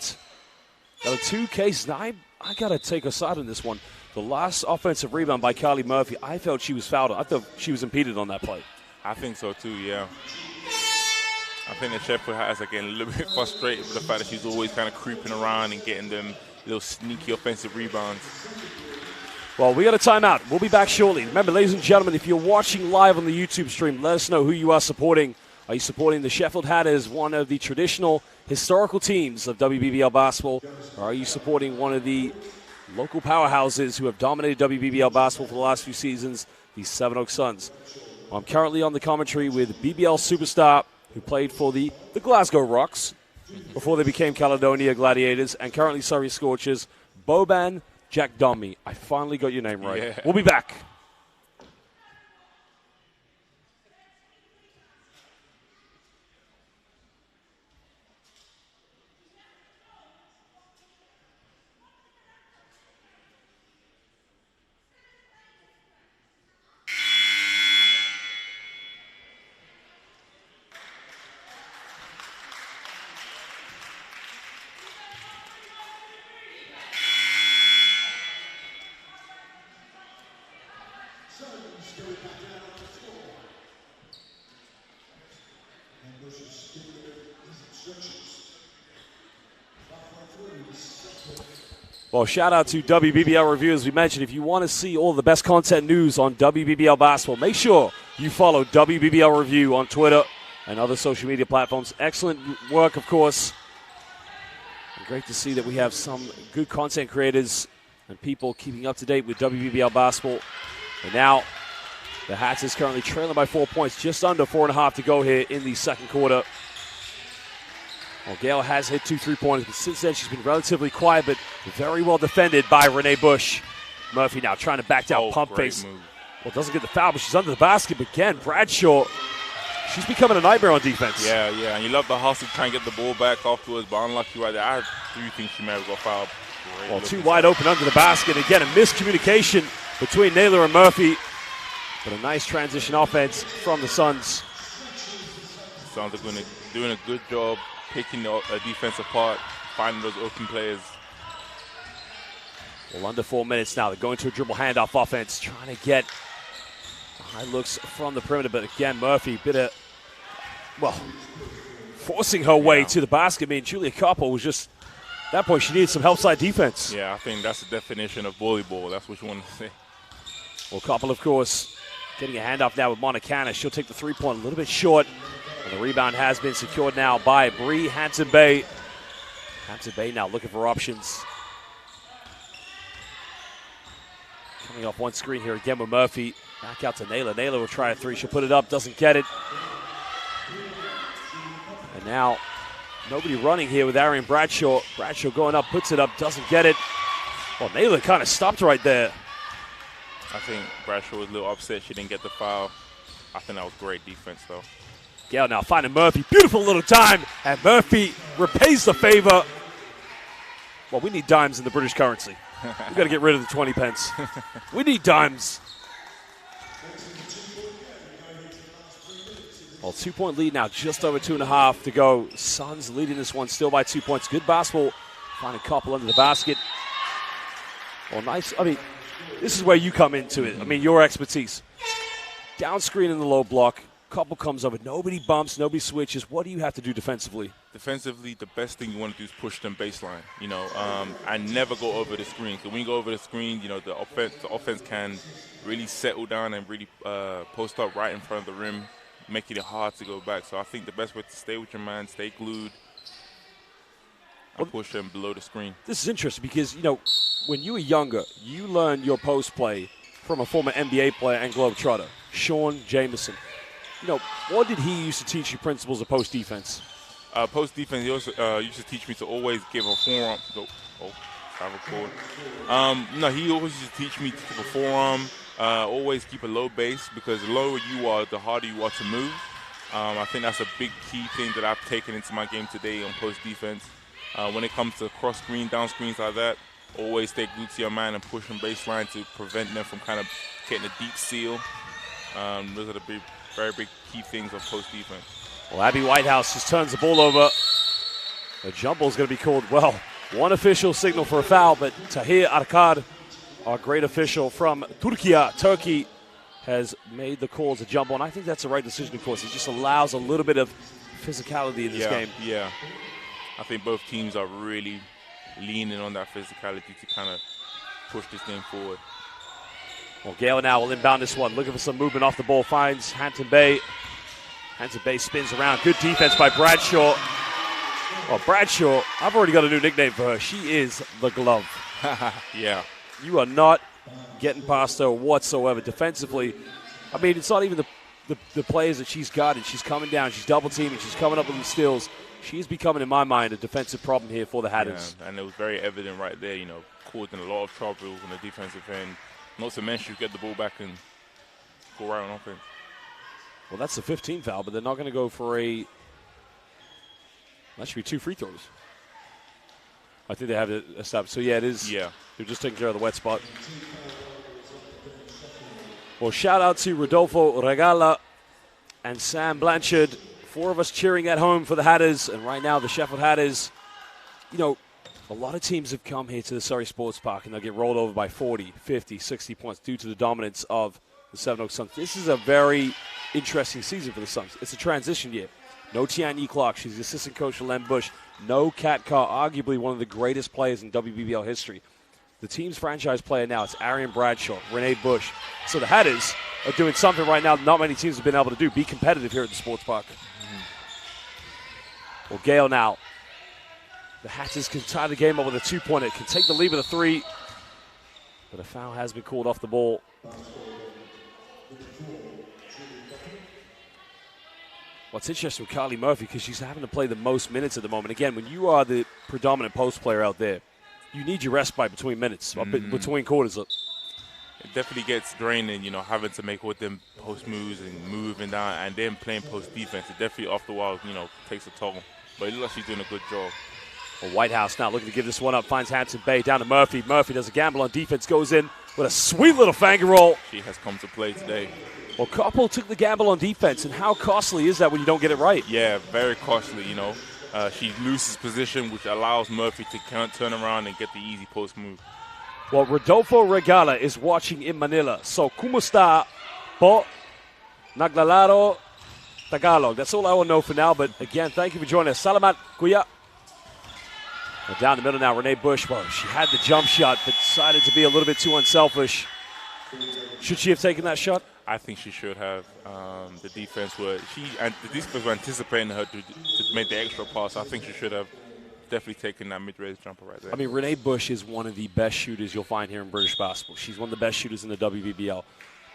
There are 2 cases. Now, I got to take a side on this one. The last offensive rebound by Carly Murphy, I felt she was fouled. I thought she was impeded on that play. I think so too, yeah. I think the Sheffield Hatters are getting a little bit frustrated with the fact that she's always kind of creeping around and getting them little sneaky offensive rebounds. Well, we got a timeout. We'll be back shortly. Remember, ladies and gentlemen, if you're watching live on the YouTube stream, let us know who you are supporting. Are you supporting the Sheffield Hatters, one of the traditional historical teams of WBBL basketball, or are you supporting one of the local powerhouses who have dominated WBBL basketball for the last few seasons, the Sevenoaks Suns? Well, I'm currently on the commentary with BBL superstar who played for the Glasgow Rocks before they became Caledonia Gladiators, and currently Surrey Scorchers, Boban Jackdomi. I finally got your name right. Yeah. We'll be back. Well, shout out to WBBL Review. As we mentioned, if you want to see all the best content news on WBBL basketball, make sure you follow WBBL Review on Twitter and other social media platforms. Excellent work, of course. And great to see that we have some good content creators and people keeping up to date with WBBL basketball. And now the Hats is currently trailing by 4 points, just under 4.5 to go here in the second quarter. Well, Gail has hit 2 3-pointers, but since then she's been relatively quiet, but very well defended by Renee Bush. Murphy now trying to back down pump face. Move. Well, doesn't get the foul, but she's under the basket. But again, Bradshaw, she's becoming a nightmare on defense. Yeah, and you love the hustle to try and get the ball back afterwards, but unlucky right there. I do think she may have got fouled. Well, too wide open under the basket. Again, a miscommunication between Naylor and Murphy. But a nice transition offense from the Suns. Suns are doing a good job picking the defense apart, finding those open players. Well, under 4 minutes now. They're going to a dribble handoff offense, trying to get high looks from the perimeter. But again, Murphy, forcing her way to the basket. I mean, Julia Koppel was just, at that point, she needed some help side defense. Yeah, I think that's the definition of volleyball. That's what you want to say. Well, Koppel, of course, getting a handoff now with Montecana. She'll take the three-point a little bit short. And the rebound has been secured now by Bree Hanson-Bay. Hanson-Bay now looking for options. Coming off one screen here again with Murphy. Back out to Naylor. Naylor will try a three. She'll put it up. Doesn't get it. And now nobody running here with Arian Bradshaw. Bradshaw going up, puts it up, doesn't get it. Well, Naylor kind of stopped right there. I think Bradshaw was a little upset she didn't get the foul. I think that was great defense, though. Gale now finding Murphy. Beautiful little time. And Murphy repays the favor. Well, we need dimes in the British currency. We've got to get rid of the 20 pence. We need dimes. Well, 2-point lead now, just over 2.5 to go. Suns leading this one still by 2 points. Good basketball. Finding Koppel under the basket. Well, nice. I mean, this is where you come into it. I mean, your expertise. Down screen in the low block. Koppel comes over. Nobody bumps. Nobody switches. What do you have to do defensively? Defensively, the best thing you want to do is push them baseline. You know, I never go over the screen. So when you go over the screen, you know, the offense can really settle down and really post up right in front of the rim, making it hard to go back. So I think the best way to stay with your man, stay glued, and push them below the screen. This is interesting because, you know, when you were younger, you learned your post play from a former NBA player and Globetrotter, Sean Jameson. You know, what did he used to teach you principles of post defense? Post defense, he also used to teach me to always give a forearm. He always used to teach me to keep a forearm, always keep a low base, because the lower you are, the harder you are to move. I think that's a big key thing that I've taken into my game today on post defense. When it comes to cross screen, down screens like that, always stay glued to your man and push them baseline to prevent them from kind of getting a deep seal. Those are the very big key things of post defense. Well, Abby Whitehouse just turns the ball over. The jump ball is going to be called. Well, one official signal for a foul, but Tahir Arkad, our great official from Turkey, has made the call to jump ball. And I think that's the right decision, of course. It just allows a little bit of physicality in this game. Yeah. I think both teams are really leaning on that physicality to kind of push this game forward. Well, Gale now will inbound this one. Looking for some movement off the ball. Finds Hanson-Bay. Hanson-Bay spins around. Good defense by Bradshaw. Well, Bradshaw, I've already got a new nickname for her. She is the glove. Yeah. You are not getting past her whatsoever defensively. I mean, it's not even the players that she's got, and she's coming down. She's double teaming. She's coming up with the steals. She's becoming, in my mind, a defensive problem here for the Hatters. Yeah, and it was very evident right there, you know, causing a lot of trouble on the defensive end. Not to mention, you get the ball back and go right on offense. Well, that's the 15th foul, but they're not going to go for a – that should be 2 free throws. I think they have it established. So, yeah, it is. Yeah. They're just taking care of the wet spot. Well, shout out to Rodolfo Regala and Sam Blanchard. 4 of us cheering at home for the Hatters. And right now, the Sheffield Hatters, you know, a lot of teams have come here to the Surrey Sports Park and they'll get rolled over by 40, 50, 60 points due to the dominance of the Sevenoaks Suns. This is a very interesting season for the Suns. It's a transition year. No Tianye Clark. She's the assistant coach for Len Bush. No Kat Carr, arguably one of the greatest players in WBBL history. The team's franchise player now is Arian Bradshaw, Renee Bush. So the Hatters are doing something right now that not many teams have been able to do, be competitive here at the Sports Park. Well, Gale now. The Hatters can tie the game up with a 2-pointer. Can take the lead with a 3. But a foul has been called off the ball. What's interesting with Carly Murphy, because she's having to play the most minutes at the moment. Again, when you are the predominant post player out there, you need your respite between minutes, between quarters. It definitely gets draining, you know, having to make all them post moves and moving down and then playing post defense. It definitely, after a while, you know, takes a toll. But it looks like she's doing a good job. Well, Whitehouse now looking to give this one up, finds Hanson Bay down to Murphy. Murphy does a gamble on defense, goes in with a sweet little finger roll. She has come to play today. Well, Koppel took the gamble on defense, and how costly is that when you don't get it right? Yeah, very costly, you know. She loses position, which allows Murphy to turn around and get the easy post move. Well, Rodolfo Regala is watching in Manila. So, kumusta po naglalaro Tagalog? That's all I will know for now. But again, thank you for joining us. Salamat, kuya. Well, down the middle now, Renee Bush. Well, she had the jump shot, but decided to be a little bit too unselfish. Should she have taken that shot? I think she should have. The defense were anticipating her to make the extra pass. I think she should have definitely taken that mid-range jumper right there. I mean, Renee Bush is one of the best shooters you'll find here in British basketball. She's one of the best shooters in the WBBL.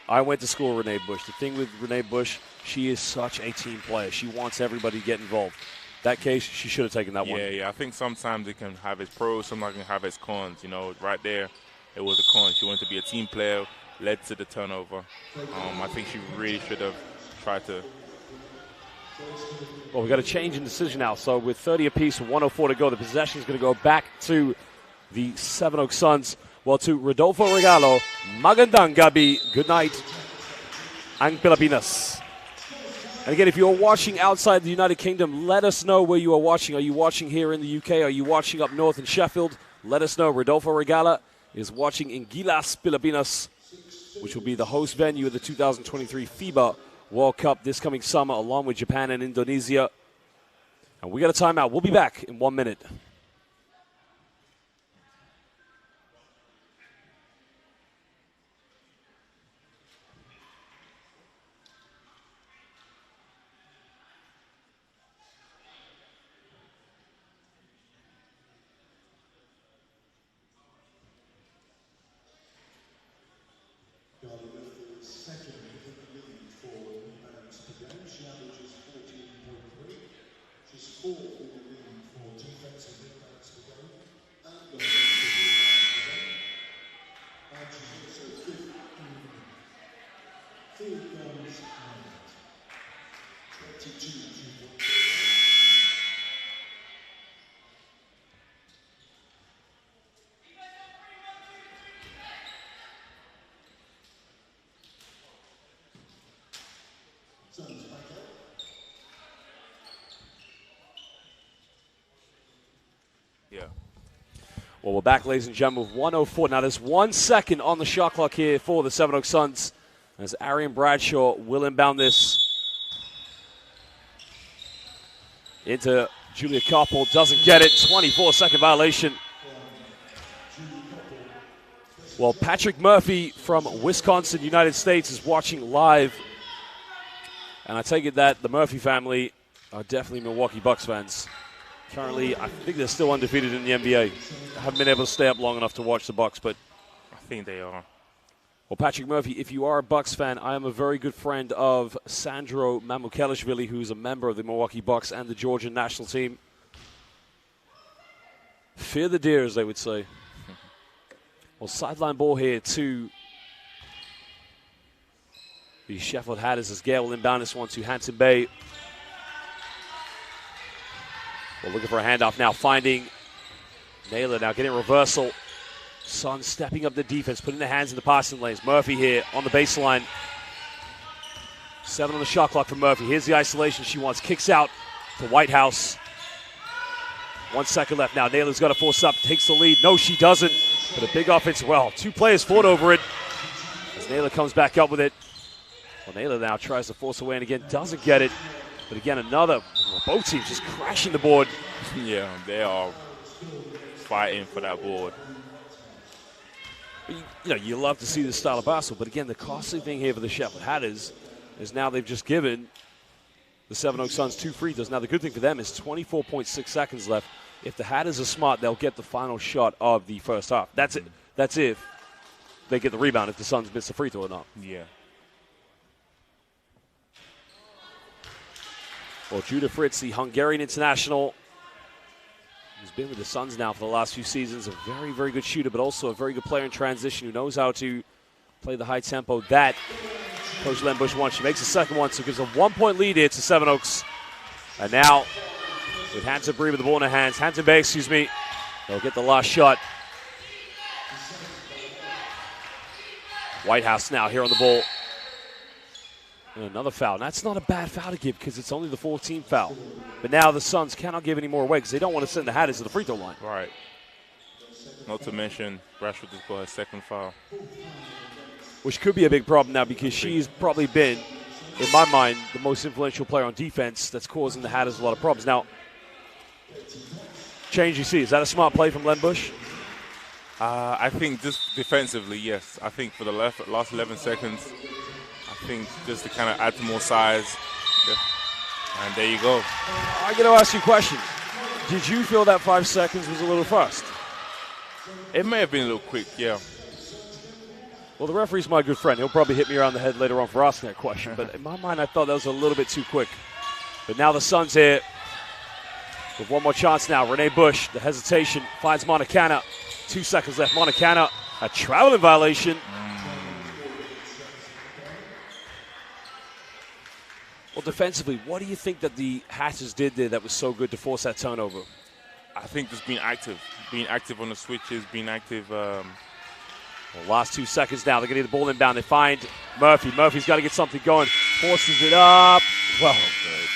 I went to school with Renee Bush. The thing with Renee Bush, she is such a team player. She wants everybody to get involved. That case, she should have taken that one. Yeah. I think sometimes it can have its pros, sometimes it can have its cons. You know, right there, it was a con. She wanted to be a team player, led to the turnover. I think she really should have tried to. Well, we've got a change in decision now. So with 30 apiece and 104 to go, the possession is going to go back to the Sevenoaks Suns. Well, to Rodolfo Regalo, magandang gabi, good night, ang Pilipinas. And again, if you're watching outside the United Kingdom, let us know where you are watching. Are you watching here in the UK? Are you watching up north in Sheffield? Let us know. Rodolfo Regala is watching in Gilas, Pilipinas, which will be the host venue of the 2023 FIBA World Cup this coming summer, along with Japan and Indonesia. And we got a timeout. We'll be back in 1 minute. Yeah. Well, we're back, ladies and gentlemen, with 104. Now, there's 1 second on the shot clock here for the Sevenoaks Suns as Arian Bradshaw will inbound this into Julia Koppel. Doesn't get it. 24-second violation. Well, Patrick Murphy from Wisconsin, United States, is watching live. And I take it that the Murphy family are definitely Milwaukee Bucks fans. Currently, I think they're still undefeated in the NBA. I haven't been able to stay up long enough to watch the Bucks, but I think they are. Well, Patrick Murphy, if you are a Bucks fan, I am a very good friend of Sandro Mamukelashvili, who's a member of the Milwaukee Bucks and the Georgian national team. Fear the deer, as they would say. Well, sideline ball here to the Sheffield Hatters as Gale will inbound this one to Hanson Bay. Well, looking for a handoff now, finding Naylor now getting reversal. Suns stepping up the defense, putting their hands in the passing lanes. Murphy here on the baseline. 7 on the shot clock for Murphy. Here's the isolation she wants. Kicks out to Whitehouse. 1 second left now. Naylor's got to force up, takes the lead. No, she doesn't. But a big offense. Well, 2 players fought over it as Naylor comes back up with it. Well, Naylor now tries to force away and again doesn't get it. But again, both teams just crashing the board. Yeah, they are fighting for that board. You love to see this style of basketball, but again, the costly thing here for the Sheffield Hatters is now they've just given the Sevenoaks Suns 2 free throws. Now, the good thing for them is 24.6 seconds left. If the Hatters are smart, they'll get the final shot of the first half. That's it. That's if they get the rebound, if the Suns miss the free throw or not. Yeah. Well, Judah Fritz, the Hungarian international, who's been with the Suns now for the last few seasons, a very, very good shooter, but also a very good player in transition who knows how to play the high tempo that Coach Len Bush wants. She makes the second one, so gives a 1-point lead here to Sevenoaks. And now, with Hanson Bree with the ball in her hands, Hanson Bay, they'll get the last shot. Whitehouse now here on the ball. And another foul. And that's not a bad foul to give because it's only the 14th foul. But now the Suns cannot give any more away because they don't want to send the Hatters to the free throw line. Right. Not to mention, Rashford just got her second foul. Which could be a big problem now because she's probably been, in my mind, the most influential player on defense that's causing the Hatters a lot of problems. Now, change you see, is that a smart play from Len Bush? I think just defensively, yes. I think for the last 11 seconds, I think just to kind of add more size. And there you go. I'm going to ask you a question. Did you feel that 5 seconds was a little fast? It may have been a little quick, yeah. Well, the referee's my good friend. He'll probably hit me around the head later on for asking that question. But in my mind, I thought that was a little bit too quick. But now the Suns here with one more chance now. Renee Bush, the hesitation, finds Montecana. 2 seconds left. Montecana, a traveling violation. Well, defensively, what do you think that the Hatters did there that was so good to force that turnover? I think just being active on the switches, being active. Well, last 2 seconds now. They're going to get the ball inbound. They find Murphy. Murphy's got to get something going. Forces it up. Well,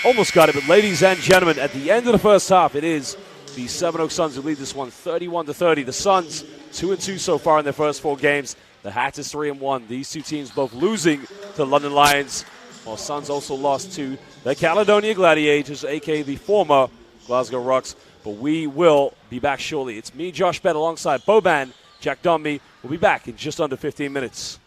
almost got it. But ladies and gentlemen, at the end of the first half, it is the Sevenoaks Suns who lead this one 31-30. The Suns 2-2 so far in their first 4 games. The Hatters 3-1. These two teams both losing to the London Lions. While Suns also lost to the Caledonia Gladiators, a.k.a. the former Glasgow Rucks. But we will be back shortly. It's me, Josh Bett, alongside Boban, Jack Dunby. We'll be back in just under 15 minutes.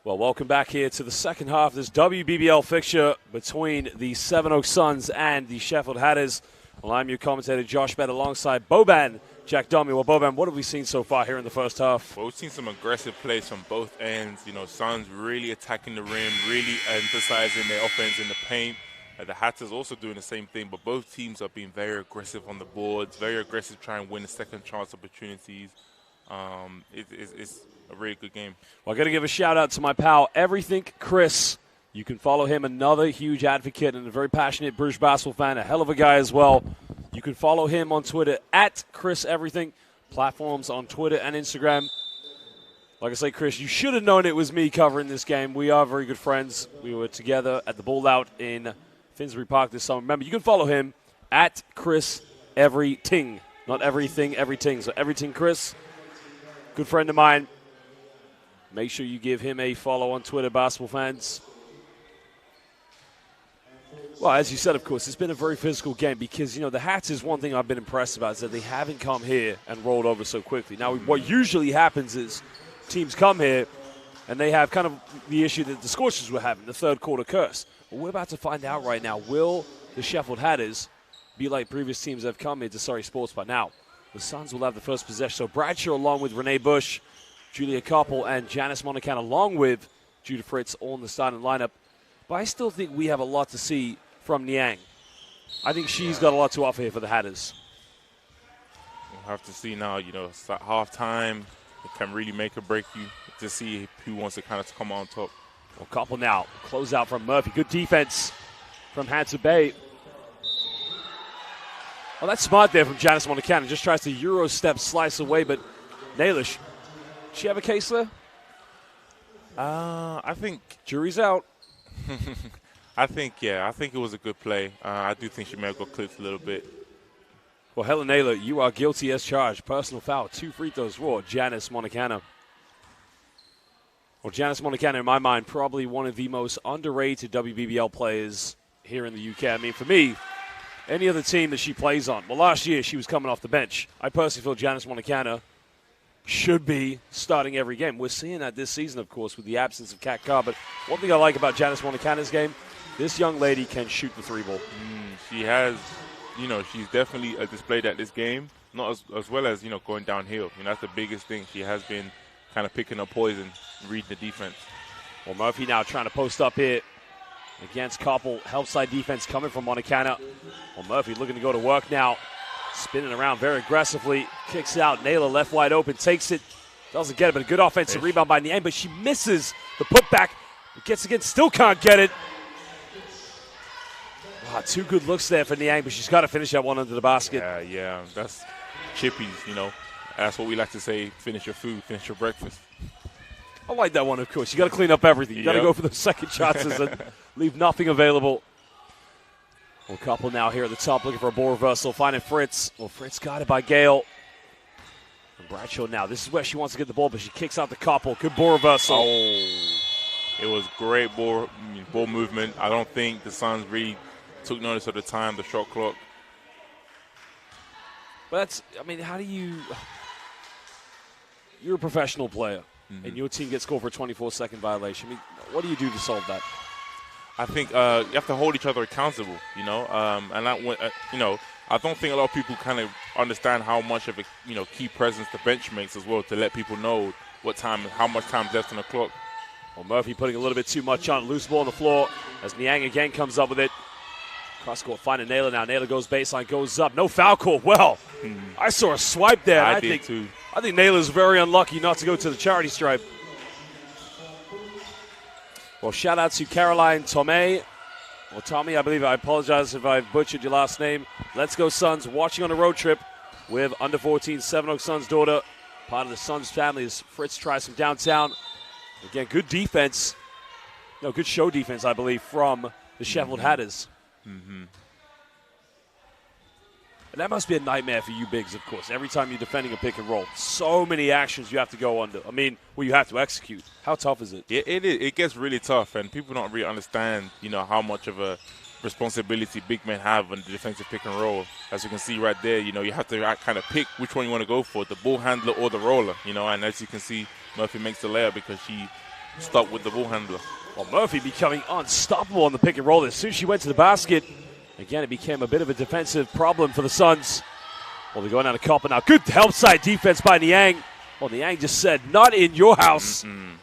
Well, welcome back here to the second half of this WBBL fixture between the Sevenoaks Suns and the Sheffield Hatters. Well, I'm your commentator, Josh Bett, alongside Boban, Jack Domi. Well, Boban, what have we seen so far here in the first half? Well, we've seen some aggressive plays from both ends. You know, Suns really attacking the rim, really emphasizing their offense in the paint. The Hatters also doing the same thing, but both teams are being very aggressive on the boards, very aggressive trying to win the second chance opportunities. It's a really good game. Well, I got to give a shout-out to my pal, Everything Chris. You can follow him, another huge advocate and a very passionate British basketball fan, a hell of a guy as well. You can follow him on Twitter, @ChrisEverything. Platforms on Twitter and Instagram. Like I say, Chris, you should have known it was me covering this game. We are very good friends. We were together at the Ball Out in Finsbury Park this summer. Remember, you can follow him, @ChrisEveryting. Not everything, everything. So Everything Chris, good friend of mine. Make sure you give him a follow on Twitter, basketball fans. Well, as you said, of course, it's been a very physical game because, you know, the Hatters, one thing I've been impressed about is that they haven't come here and rolled over so quickly. Now, what usually happens is teams come here and they have kind of the issue that the Scorchers were having, the third quarter curse. But we're about to find out right now, will the Sheffield Hatters be like previous teams that have come here to Surrey Sports by now? The Suns will have the first possession. So Bradshaw along with Renee Bush, Julia Koppel, and Janice Monacan along with Judah Fritz all in the starting lineup. But I still think we have a lot to see from Niang. I think she's got a lot to offer here for the Hatters. We'll have to see now, you know, it's at halftime. It can really make or break you to see who wants to kind of come on top. Well, Koppel now. Close out from Murphy. Good defense from Hansa Bay. Well, that's smart there from Janice Monacan. Just tries to Euro step slice away, but Nailish. She have a case there? I think jury's out. I think it was a good play. I do think she may have got clipped a little bit. Well, Helen Naylor, you are guilty as charged. Personal foul, 2 free throws for Janice Monacan. Well, Janice Monacan, in my mind, probably one of the most underrated WBBL players here in the UK. I mean, for me, any other team that she plays on. Well, last year she was coming off the bench. I personally feel Janice Monacan should be starting every game. We're seeing that this season, of course, with the absence of Kat Carr. But one thing I like about Janice Monacan's game, this young lady can shoot the three ball. She has, you know, she's definitely displayed at this game, not as well as, you know, going downhill. You know, that's the biggest thing. She has been kind of picking up poison, reading the defense. Well, Murphy now trying to post up here against Koppel. Help side defense coming from Monacan. Well, Murphy looking to go to work now. Spinning around very aggressively. Kicks out. Naylor left wide open. Takes it. Doesn't get it, but a good offensive rebound by Niang. But she misses the putback. Gets again. Still can't get it. Wow, 2 good looks there for Niang, but she's got to finish that one under the basket. Yeah. That's chippies, you know. That's what we like to say. Finish your food. Finish your breakfast. I like that one, of course. You got to clean up everything. You got to go for those second chances and leave nothing available. Well, Koppel now here at the top looking for a ball reversal. Finding Fritz. Well, Fritz got it by Gale. And Bradshaw now. This is where she wants to get the ball, but she kicks out the Koppel. Good ball reversal. Oh, it was great ball movement. I don't think the Suns really took notice of the time, the shot clock. But that's, I mean, how do you... You're a professional player, and your team gets called for a 24-second violation. I mean, what do you do to solve that? I think you have to hold each other accountable, you know. And that, you know, I don't think a lot of people kind of understand how much of a key presence the bench makes as well to let people know what time, how much time left on the clock. Well, Murphy putting a little bit too much on. Loose ball on the floor as Niang again comes up with it. Cross court finding Naylor now. Naylor goes baseline, goes up. No foul call. Well, I saw a swipe there. I did too. I think Naylor's very unlucky not to go to the charity stripe. Well, shout out to Caroline Tomei. Well, Tommy, I believe, I apologize if I butchered your last name. Let's go Suns, watching on a road trip with under 14 Sevenoaks Suns daughter. Part of the Suns family as Fritz tries from downtown. Again, good defense. No, good show defense, I believe, from the Sheffield Hatters. And that must be a nightmare for you bigs, of course. Every time you're defending a pick and roll, so many actions you have to go under. I mean, well, you have to execute. How tough is it? Yeah, it is. It gets really tough, and people don't really understand, how much of a responsibility big men have on the defensive pick and roll. As you can see right there, you have to kind of pick which one you want to go for, the ball handler or the roller, and as you can see, Murphy makes the layup because she stuck with the ball handler. Well, Murphy becoming unstoppable on the pick and roll. As soon as she went to the basket, again, it became a bit of a defensive problem for the Suns. Well, they're going down to Copper now. Good help side defense by Niang. Well, Niang just said, not in your house. And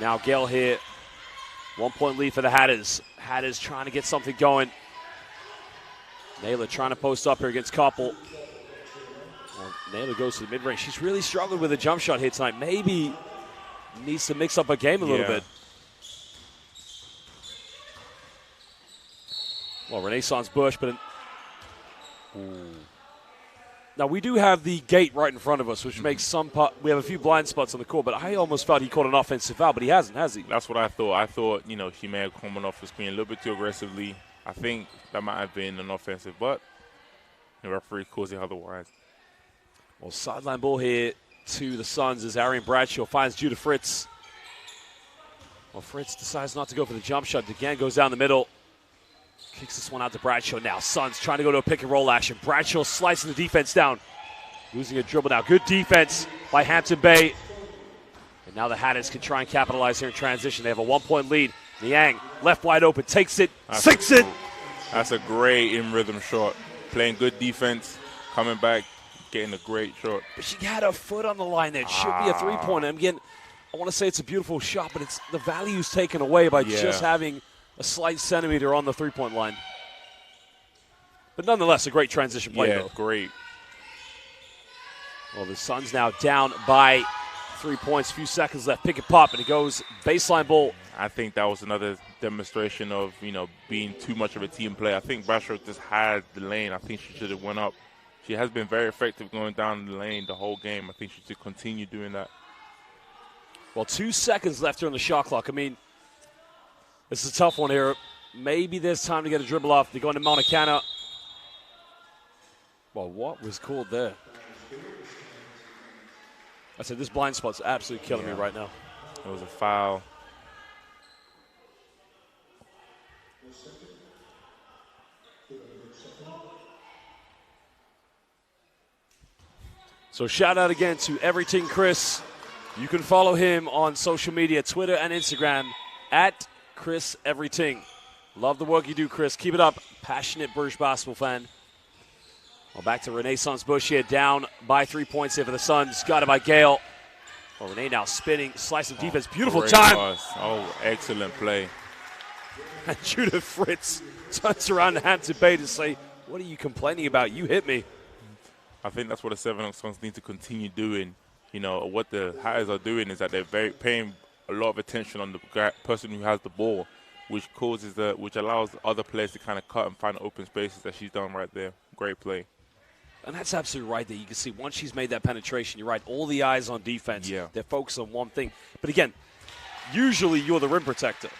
now Gale here. 1 point lead for the Hatters. Hatters trying to get something going. Naylor trying to post up here against Koppel. Well, Naylor goes to the mid-range. She's really struggled with a jump shot here tonight. Maybe needs to mix up her game a little bit. Well, Renaissance BUSCH, but now we do have the gate right in front of us, which makes we have a few blind spots on the court, but I almost felt he caught an offensive foul, but he hasn't, has he? That's what I thought. I thought, she may have come off the screen a little bit too aggressively. I think that might have been an offensive, but the referee calls it otherwise. Well, sideline ball here to the Suns as Arian Bradshaw finds Judah Fritz. Well, Fritz decides not to go for the jump shot. DeGan goes down the middle. Kicks this one out to Bradshaw now. Suns trying to go to a pick and roll action. Bradshaw slicing the defense down. Losing a dribble now. Good defense by Hampton Bay. And now the Hatters can try and capitalize here in transition. They have a 1 point lead. Niang, left wide open, takes it, sinks it. That's a great in-rhythm shot. Playing good defense, coming back, getting a great shot. But she had her foot on the line there. It should be a three-pointer. Again, I want to say it's a beautiful shot, but it's the value's taken away by just having a slight centimeter on the three-point line. But nonetheless, a great transition play. Yeah, though. great. Well, the Suns now down by 3 points. Few seconds left. Pick and pop, and it goes baseline ball. I think that was another demonstration of, being too much of a team player. I think Bradshaw just had the lane. I think she should have went up. She has been very effective going down the lane the whole game. I think she should continue doing that. Well, 2 seconds left here on the shot clock. I mean, this is a tough one here. Maybe there's time to get a dribble off. They're going to Montacana. Well, what was called there? I said this blind spot's absolutely killing me right now. It was a foul. So shout out again to Everything Chris. You can follow him on social media, Twitter and Instagram, at Chris Everything. Love the work you do, Chris. Keep it up. Passionate BUSCH basketball fan. Well, back to Renaissance BUSCH here, down by 3 points here for the Suns. Got it by Gale. Well, Renee now spinning, slicing defense. Beautiful time. Oh, excellent play. And Judah Fritz turns around to Hampton Bay to say, what are you complaining about? You hit me. I think that's what the Sevenoaks Suns need to continue doing. What the Hatters are doing is that they're paying a lot of attention on the person who has the ball, which allows other players to kind of cut and find open spaces that she's done right there. Great play. And that's absolutely right there. You can see once she's made that penetration, you're right, all the eyes on defense. Yeah. They're focused on one thing. But again, usually you're the rim protector.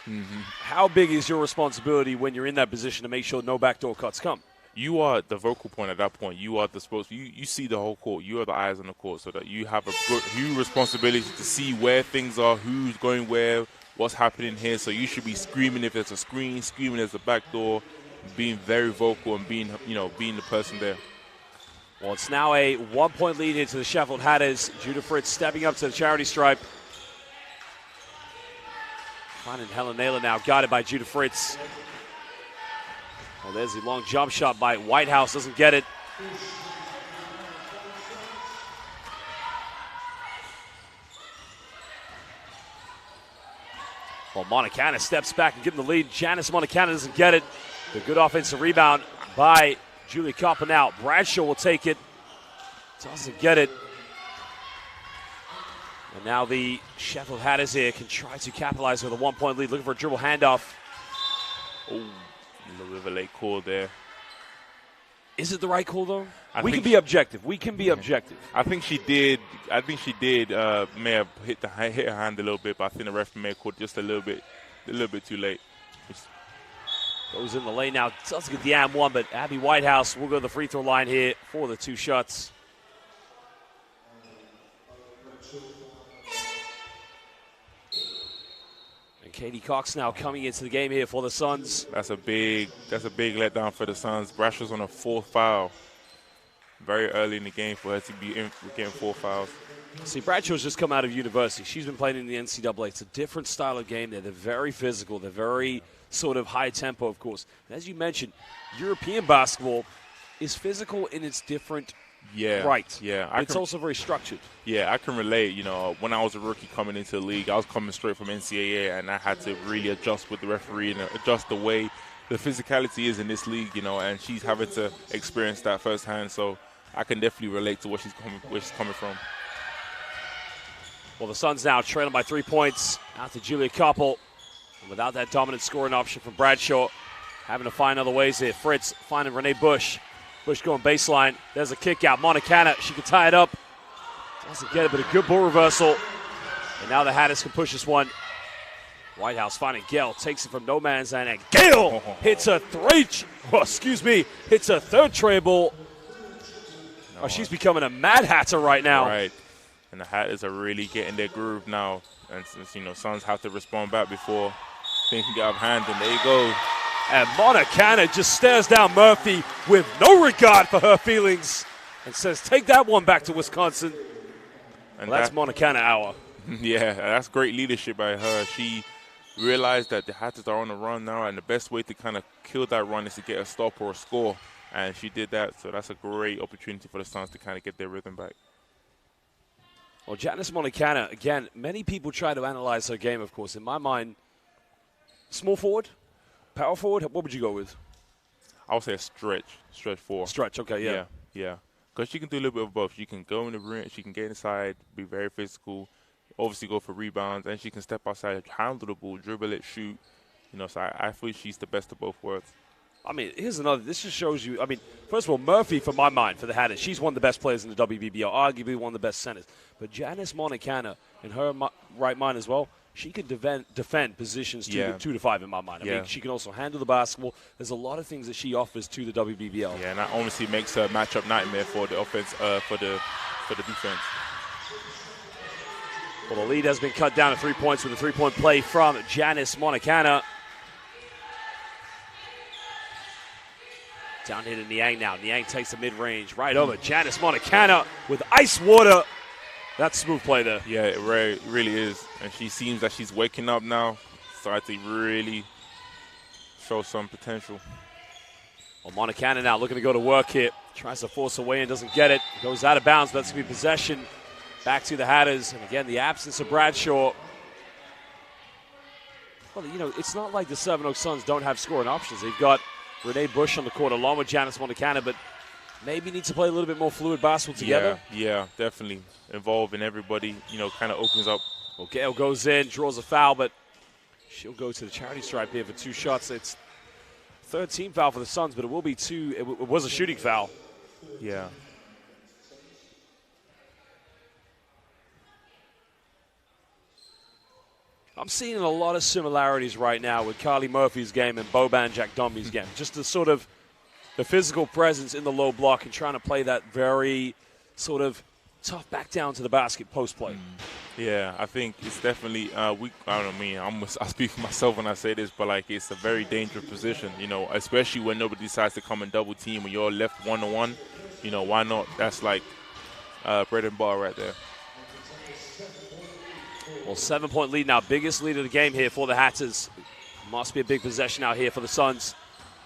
How big is your responsibility when you're in that position to make sure no backdoor cuts come? You are the vocal point at that point. You are the you see the whole court. You are the eyes on the court, so that you have a huge responsibility to see where things are, who's going where, what's happening here. So you should be screaming if there's a screen, screaming if there's a backdoor, being very vocal and being the person there. Well, it's now a 1 point lead into the Sheffield Hatters. Judah Fritz stepping up to the charity stripe. Finding Helen Naylor now, guarded by Judah Fritz. Well, there's the long jump shot by Whitehouse, doesn't get it. Well, Montacana steps back and gives them the lead. Janice Montacana doesn't get it. The good offensive rebound by Julia Copper now. Bradshaw will take it. Doesn't get it. And now the Sheffield Hatters here can try to capitalize with a 1 point lead. Looking for a dribble handoff. Oh, a little bit of a late call there. Is it the right call, though? We can be objective. We can be objective. I think she did. May have hit her hand a little bit, but I think the referee may have called just a little bit too late. Goes in the lane now. Doesn't get the and one, but Abby Whitehouse will go to the free throw line here for the 2 shots. And Katie Cox now coming into the game here for the Suns. That's a big letdown for the Suns. Brashaw's on a 4th foul. Very early in the game for her to be getting 4 fouls. See, Bradshaw's just come out of university. She's been playing in the NCAA. It's a different style of game there. They're very physical. They're very sort of high tempo, of course. And as you mentioned, European basketball is physical in its different right. Yeah. It's also very structured. Yeah, I can relate. When I was a rookie coming into the league, I was coming straight from NCAA, and I had to really adjust with the referee and adjust the way the physicality is in this league, and she's having to experience that firsthand. So I can definitely relate to where she's coming from. Well, the Suns now trailing by 3 points out to Julia Koppel. And without that dominant scoring option from Bradshaw, having to find other ways here. Fritz finding Renee Bush. Bush going baseline. There's a kick out. Montana, she can tie it up. Doesn't get it, but a good ball reversal. And now the Hatters can push this one. Whitehouse finding Gale. Takes it from no man's land. And Gale hits a hits a third tray ball. Oh, she's becoming a Mad Hatter right now. Right. And the Hatters are really getting their groove now. And Suns have to respond back before things can get out of hand. And there you go. And Montana just stares down Murphy with no regard for her feelings and says, take that one back to Wisconsin. And that's Montana hour. Yeah, that's great leadership by her. She realized that the Hatters are on a run now, and the best way to kind of kill that run is to get a stop or a score. And she did that, so that's a great opportunity for the Suns to kind of get their rhythm back. Well, Janice Montana, again, many people try to analyze her game, of course. In my mind, small forward, power forward, what would you go with? I would say a stretch four. Stretch, okay, Yeah. Because she can do a little bit of both. She can go in the rim, she can get inside, be very physical, obviously go for rebounds, and she can step outside, handle the ball, dribble it, shoot. So I feel she's the best of both worlds. I mean, here's another. This just shows you. I mean, first of all, Murphy, for my mind, for the Hatters, she's one of the best players in the WBBL, arguably one of the best centers. But Janice Montana, in her right mind as well, she can defend positions 2 to 5 in my mind. I mean, she can also handle the basketball. There's a lot of things that she offers to the WBBL. Yeah, and that honestly makes her a matchup nightmare for the offense, for the defense. Well, the lead has been cut down to 3 points with a 3-point play from Janice Montana. Down here to Niang now. Niang takes the mid-range right over. Janice Montana with ice water. That's smooth play there. Yeah, it really is. And she seems that she's waking up now. Starting to really show some potential. Well, Montana now looking to go to work here. Tries to force away and doesn't get it. Goes out of bounds. That's going to be possession back to the Hatters. And again, the absence of Bradshaw. Well, it's not like the Sevenoaks Suns don't have scoring options. They've got Renee Bush on the court along with Janice Montana, but maybe needs to play a little bit more fluid basketball together. Yeah, definitely. Involving everybody, kind of opens up. Well, Gale goes in, draws a foul, but she'll go to the charity stripe here for 2 shots. It's third team foul for the Suns, but it will be 2. It was a shooting foul. Yeah. I'm seeing a lot of similarities right now with Carly Murphy's game and Boban Jackdombi's game. Just the physical presence in the low block and trying to play that very sort of tough back down to the basket post play. Yeah, I think it's definitely I speak for myself when I say this, but it's a very dangerous position, especially when nobody decides to come and double team when you're left 1-on-1. Why not? That's bread and butter right there. Well, 7-point lead now. Biggest lead of the game here for the Hatters. Must be a big possession out here for the Suns.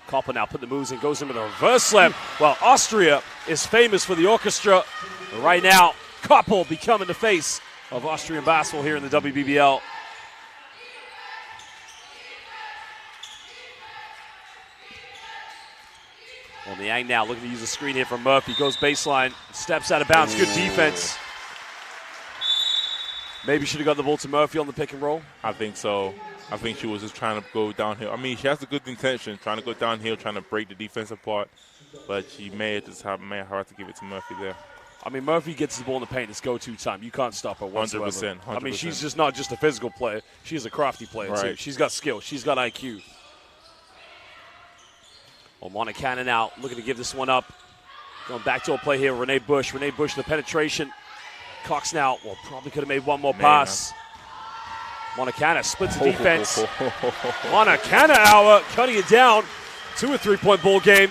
Koppel now put the moves in, goes in with a reverse slam. Well, Austria is famous for the orchestra. But right now, Koppel becoming the face of Austrian basketball here in the WBBL. Well, Niang now looking to use the screen here from Murphy. Goes baseline, steps out of bounds. Good defense. Maybe should have got the ball to Murphy on the pick and roll. I think so. I think she was just trying to go downhill. I mean, she has a good intention, trying to go downhill, trying to break the defense apart. But she may have to give it to Murphy there. I mean, Murphy gets the ball in the paint. It's go-to time. You can't stop her whatsoever. 100%. I mean, she's just not just a physical player. She's a crafty player, too. She's got skill. She's got IQ. Well, Montana now looking to give this one up. Going back to a play here, Renee Bush. Renee Bush, the penetration. Cox now, probably could have made one more pass. Montana splits the defense. Montana hour, cutting it down to a 3-point ball game.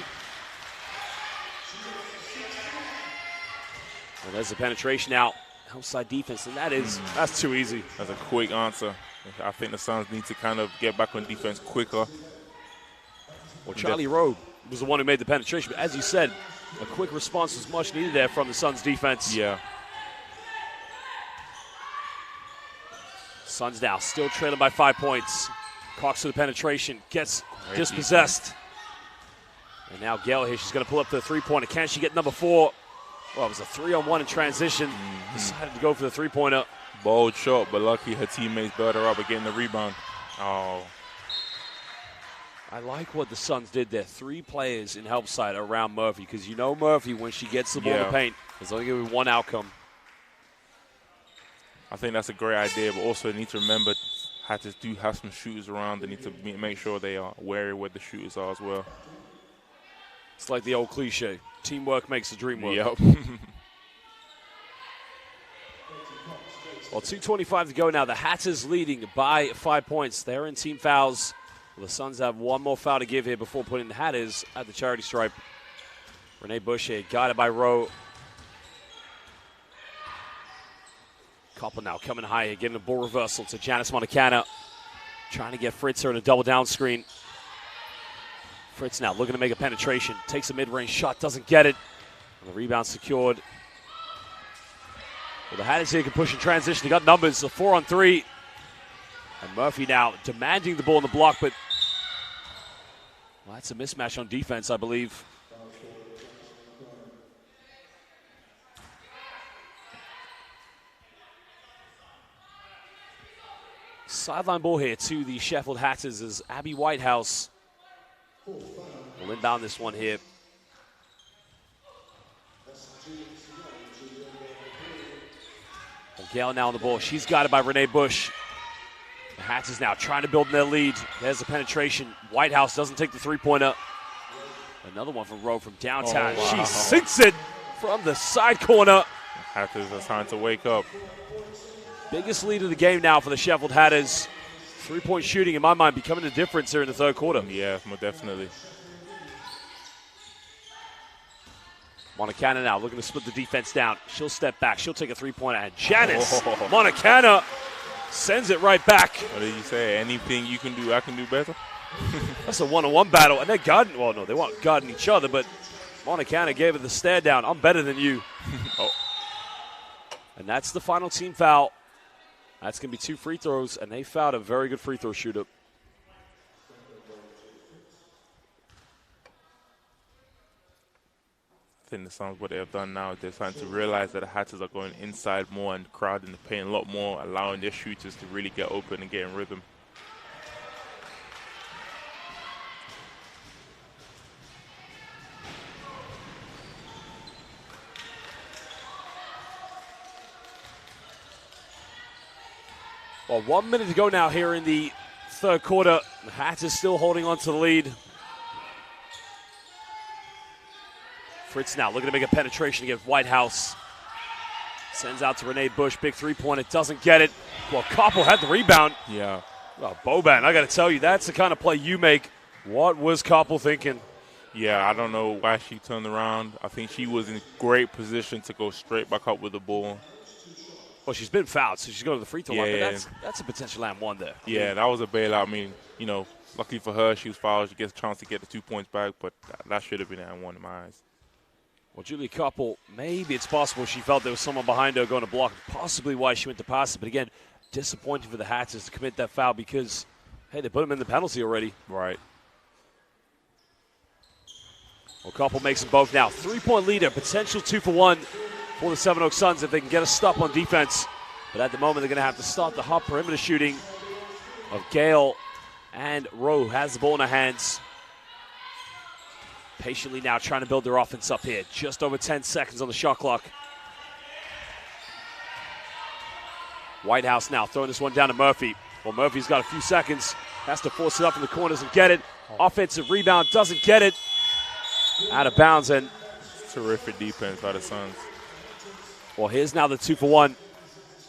And there's the penetration out. outside defense, and that's too easy. That's a quick answer. I think the Suns need to kind of get back on defense quicker. Well, Charlie Rowe was the one who made the penetration, but as you said, a quick response was much needed there from the Suns defense. Yeah. Suns now still trailing by 5 points. Cox to the penetration, gets Great dispossessed. defense. And now Gale here, she's going to pull up to the three-pointer. Can she get number 4? Well, it was a 3-on-1 in transition. Decided to go for the three-pointer. Bold shot, but lucky her teammates bailed her up at getting the rebound. Oh. I like what the Suns did there. 3 players in help side around Murphy, because you know Murphy, when she gets the ball in the paint, there's only going to be one outcome. I think that's a great idea, but also need to remember Hatters do have some shooters around. They need to make sure they are wary where the shooters are as well. It's like the old cliche, teamwork makes the dream work. Yep. Well, 2:25 to go now. The Hatters leading by 5 points. They're in team fouls. Well, the Suns have one more foul to give here before putting the Hatters at the charity stripe. Renee Bush here, guided by Rowe. Koppel now coming high here, getting a ball reversal to Janice Montecana. Trying to get Fritzer in a double down screen. Fritz now looking to make a penetration. Takes a mid-range shot, doesn't get it. And the rebound secured. Well, the Hatters here can push in transition. They got numbers, a 4-on-3. And Murphy now demanding the ball in the block, but well, that's a mismatch on defense, I believe. Sideline ball here to the Sheffield Hatters as Abby Whitehouse will inbound this one here. And Gale now on the ball. She's guided by Renee Bush. The Hatters now trying to build their lead. There's the penetration. Whitehouse doesn't take the three-pointer. Another one from Rowe from downtown. Oh, wow. She sinks it from the side corner. Hatters are trying to wake up. Biggest lead of the game now for the Sheffield Hatters. Three-point shooting, in my mind, becoming a difference here in the third quarter. Yeah, more definitely. Montecana now looking to split the defense down. She'll step back. She'll take a three-pointer. And Janice Montecana sends it right back. What did you say? Anything you can do, I can do better? That's a one-on-one battle. And they're guarding. Well, no, they weren't guarding each other, but Montecana gave it the stare down. I'm better than you. And that's the final team foul. That's going to be 2 free throws, and they fouled a very good free throw shooter. I think the Suns, what they have done now, they're starting to realize that the Hatters are going inside more and crowding the paint a lot more, allowing their shooters to really get open and get in rhythm. Well, 1 minute to go now here in the third quarter. The Hatters still holding on to the lead. Fritz now looking to make a penetration against Whitehouse. Sends out to Renee Bush. Big three-pointer. Doesn't get it. Well, Koppel had the rebound. Yeah. Well, Boban, I got to tell you, that's the kind of play you make. What was Koppel thinking? Yeah, I don't know why she turned around. I think she was in great position to go straight back up with the ball. Well, she's been fouled, so she's going to the free throw line. Yeah. But that's a potential and one there. Yeah, that was a bailout. I mean, you know, luckily for her, she was fouled. She gets a chance to get the 2 points back, but that should have been and one in my eyes. Well, Julia Koppel, maybe it's possible she felt there was someone behind her going to block, possibly why she went to pass it. But again, disappointing for the Hatters to commit that foul because, hey, they put them in the penalty already. Right. Well, Koppel makes them both now. 3-point leader, potential 2 for 1 for the Sevenoaks Suns if they can get a stop on defense. But at the moment, they're going to have to start the hot perimeter shooting of Gale and Rowe has the ball in her hands. Patiently now trying to build their offense up here. Just over 10 seconds on the shot clock. Whitehouse now throwing this one down to Murphy. Well, Murphy's got a few seconds. Has to force it up in the corners and get it. Offensive rebound, doesn't get it. Out of bounds. And Terrific defense by the Suns. well, here's now the 2 for 1.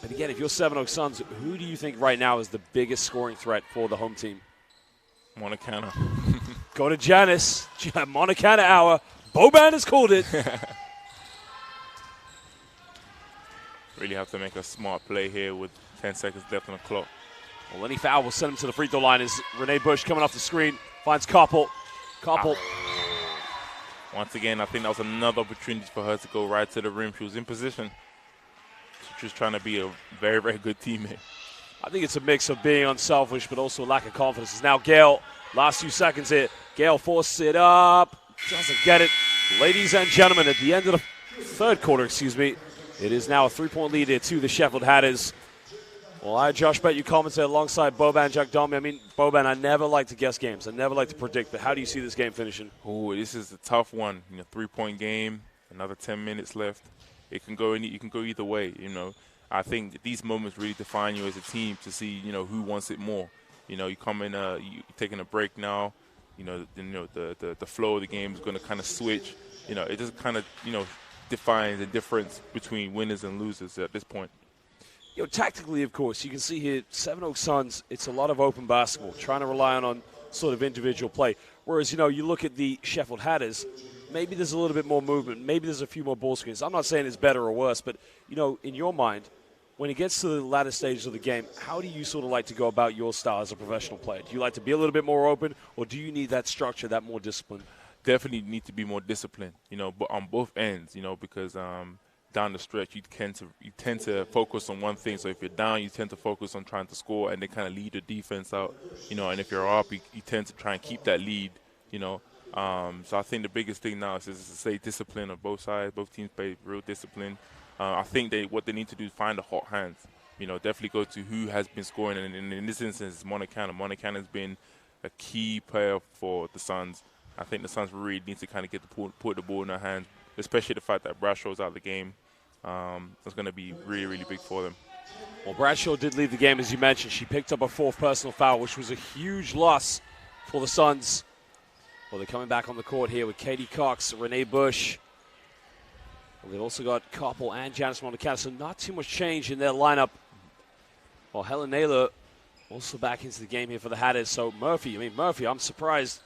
But again, if you're Sevenoaks Suns, who do you think right now is the biggest scoring threat for the home team? Montecana. Go to Janice. Montecana hour. Boban has called it. Really have to make a smart play here with 10 seconds left on the clock. Well, any foul will send him to the free throw line. Is Renee Bush coming off the screen, finds Koppel. Koppel. Once again, I think that was another opportunity for her to go right to the rim. She was in position. She's just trying to be a very, very good teammate. I think it's a mix of being unselfish, but also a lack of confidence. It's now Gale. Last few seconds here. Gale forces it up. Doesn't get it. Ladies and gentlemen, at the end of the third quarter, it is now a 3-point lead here to the Sheffield Hatters. Well, I, Josh Bet, you commented alongside Boban Jagdami. I mean, Boban, I never like to guess games. I never like to predict, but how do you see this game finishing? Oh, this is a tough one. 3-point game, another 10 minutes left. It can go either way, I think that these moments really define you as a team to see, who wants it more. You come in, you're taking a break now. The flow of the game is going to kind of switch. It just kind of, defines the difference between winners and losers at this point. Tactically, of course, you can see here, Sevenoaks Suns, it's a lot of open basketball, trying to rely on sort of individual play. Whereas, you look at the Sheffield Hatters, maybe there's a little bit more movement. Maybe there's a few more ball screens. I'm not saying it's better or worse, but, in your mind, when it gets to the latter stages of the game, how do you sort of like to go about your style as a professional player? Do you like to be a little bit more open, or do you need that structure, that more discipline? Definitely need to be more disciplined, but on both ends, because down the stretch, you tend to focus on one thing. So if you're down, you tend to focus on trying to score and then kind of lead the defense out, and if you're up, you tend to try and keep that lead, So I think the biggest thing now is to stay disciplined on both sides. Both teams play real discipline. I think what they need to do is find the hot hands. Definitely go to who has been scoring. And in this instance, it's Monicana. Monicana has been a key player for the Suns. I think the Suns really need to kind of put the ball in their hands, especially the fact that Bradshaw's out of the game. That's going to be really, really big for them. Well, Bradshaw did leave the game, as you mentioned. She picked up a fourth personal foul, which was a huge loss for the Suns. Well, they're coming back on the court here with Katie Cox, Renee Bush. Well, they've also got Koppel and Janice Monicana, so not too much change in their lineup. Well, Helen Naylor also back into the game here for the Hatters. So Murphy, I'm surprised.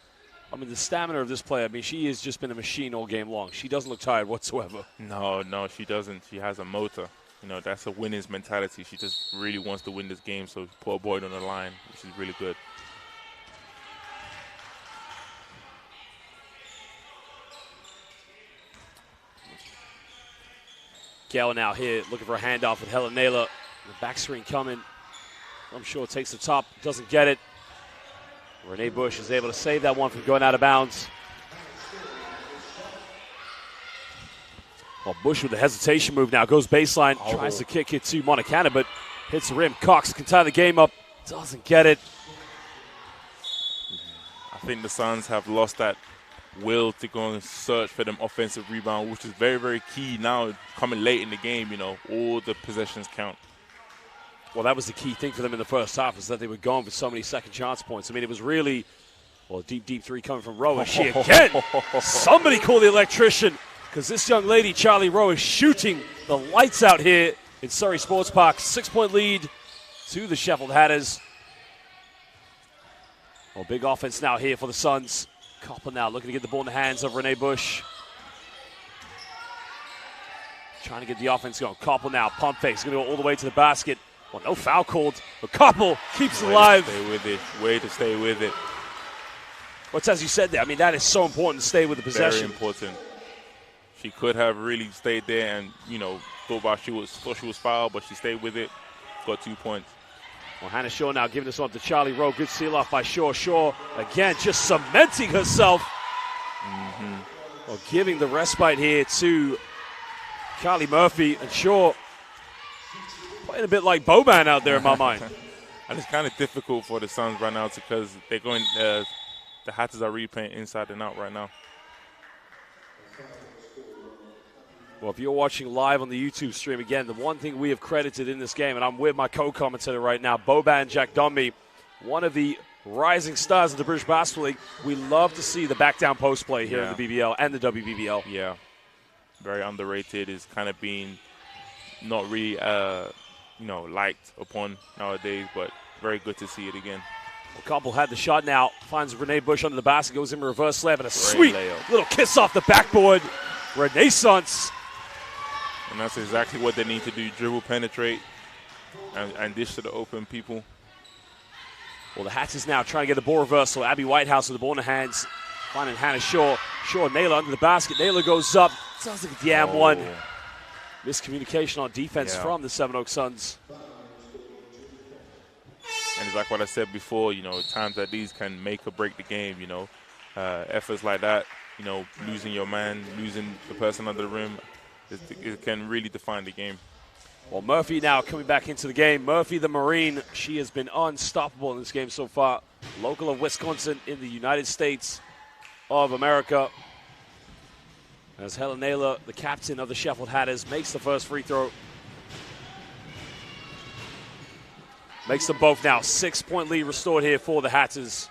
The stamina of this player, she has just been a machine all game long. She doesn't look tired whatsoever. No, she doesn't. She has a motor. That's a winner's mentality. She just really wants to win this game, so put a boy on the line, which is really good. Gale now here looking for a handoff with Helen Naylor. The back screen coming. I'm sure takes the top, doesn't get it. Renee Bush is able to save that one from going out of bounds. Well, Bush with the hesitation move now. Goes baseline, tries to kick it to Monicana, but hits the rim. Cox can tie the game up, doesn't get it. I think the Suns have lost that will to go and search for them offensive rebound, which is very, very key now coming late in the game. All the possessions count. Well, that was the key thing for them in the first half, is that they were going for so many second chance points. It was really, a deep three coming from Rowe. She again, somebody call the electrician, because this young lady, Charlie Rowe, is shooting the lights out here in Surrey Sports Park. 6-point lead to the Sheffield Hatters. Well, big offense now here for the Suns. Koppel now looking to get the ball in the hands of Renee Bush. Trying to get the offense going. Koppel now, pump fake, going to go all the way to the basket. Well, no foul called, but Koppel keeps it alive. Stay with it. Way to stay with it. What's as you said there? That is so important to stay with the possession. Very important. She could have really stayed there and, thought she was fouled, but she stayed with it. Got 2 points. Well, Hannah Shaw now giving this one to Charlie Rowe. Good seal off by Shaw. Shaw, again, just cementing herself. Well, giving the respite here to Carly Murphy, and Shaw playing a bit like Boban out there in my mind. And it's kind of difficult for the Suns right now because they're going. The Hatters are really playing inside and out right now. Well, if you're watching live on the YouTube stream, again, the one thing we have credited in this game, and I'm with my co-commentator right now, Boban Jagdami, one of the rising stars of the British Basketball League. We love to see the back-down post play here in the BBL and the WBBL. Yeah, very underrated. It's kind of being not really, liked upon nowadays, but very good to see it again. Well, Koppel had the shot now, finds Renee Bush under the basket, goes in reverse slam, and a sweet little kiss off the backboard. Renaissance. And that's exactly what they need to do, dribble, penetrate, and dish to the open people. Well, the Hatters now trying to get the ball reversal. Abby Whitehouse with the ball in her hands, finding Hannah Shaw. Shaw, Naylor under the basket. Naylor goes up. Sounds like a damn one. Miscommunication on defense from the Sevenoaks Suns. And it's like what I said before, times like these can make or break the game, efforts like that, losing your man, losing the person under the rim, it can really define the game. Well, Murphy now coming back into the game. Murphy, the Marine, she has been unstoppable in this game so far. Local of Wisconsin in the United States of America. As Helen Naylor, the captain of the Sheffield Hatters, makes the first free throw. Makes them both now. 6-point lead restored here for the Hatters.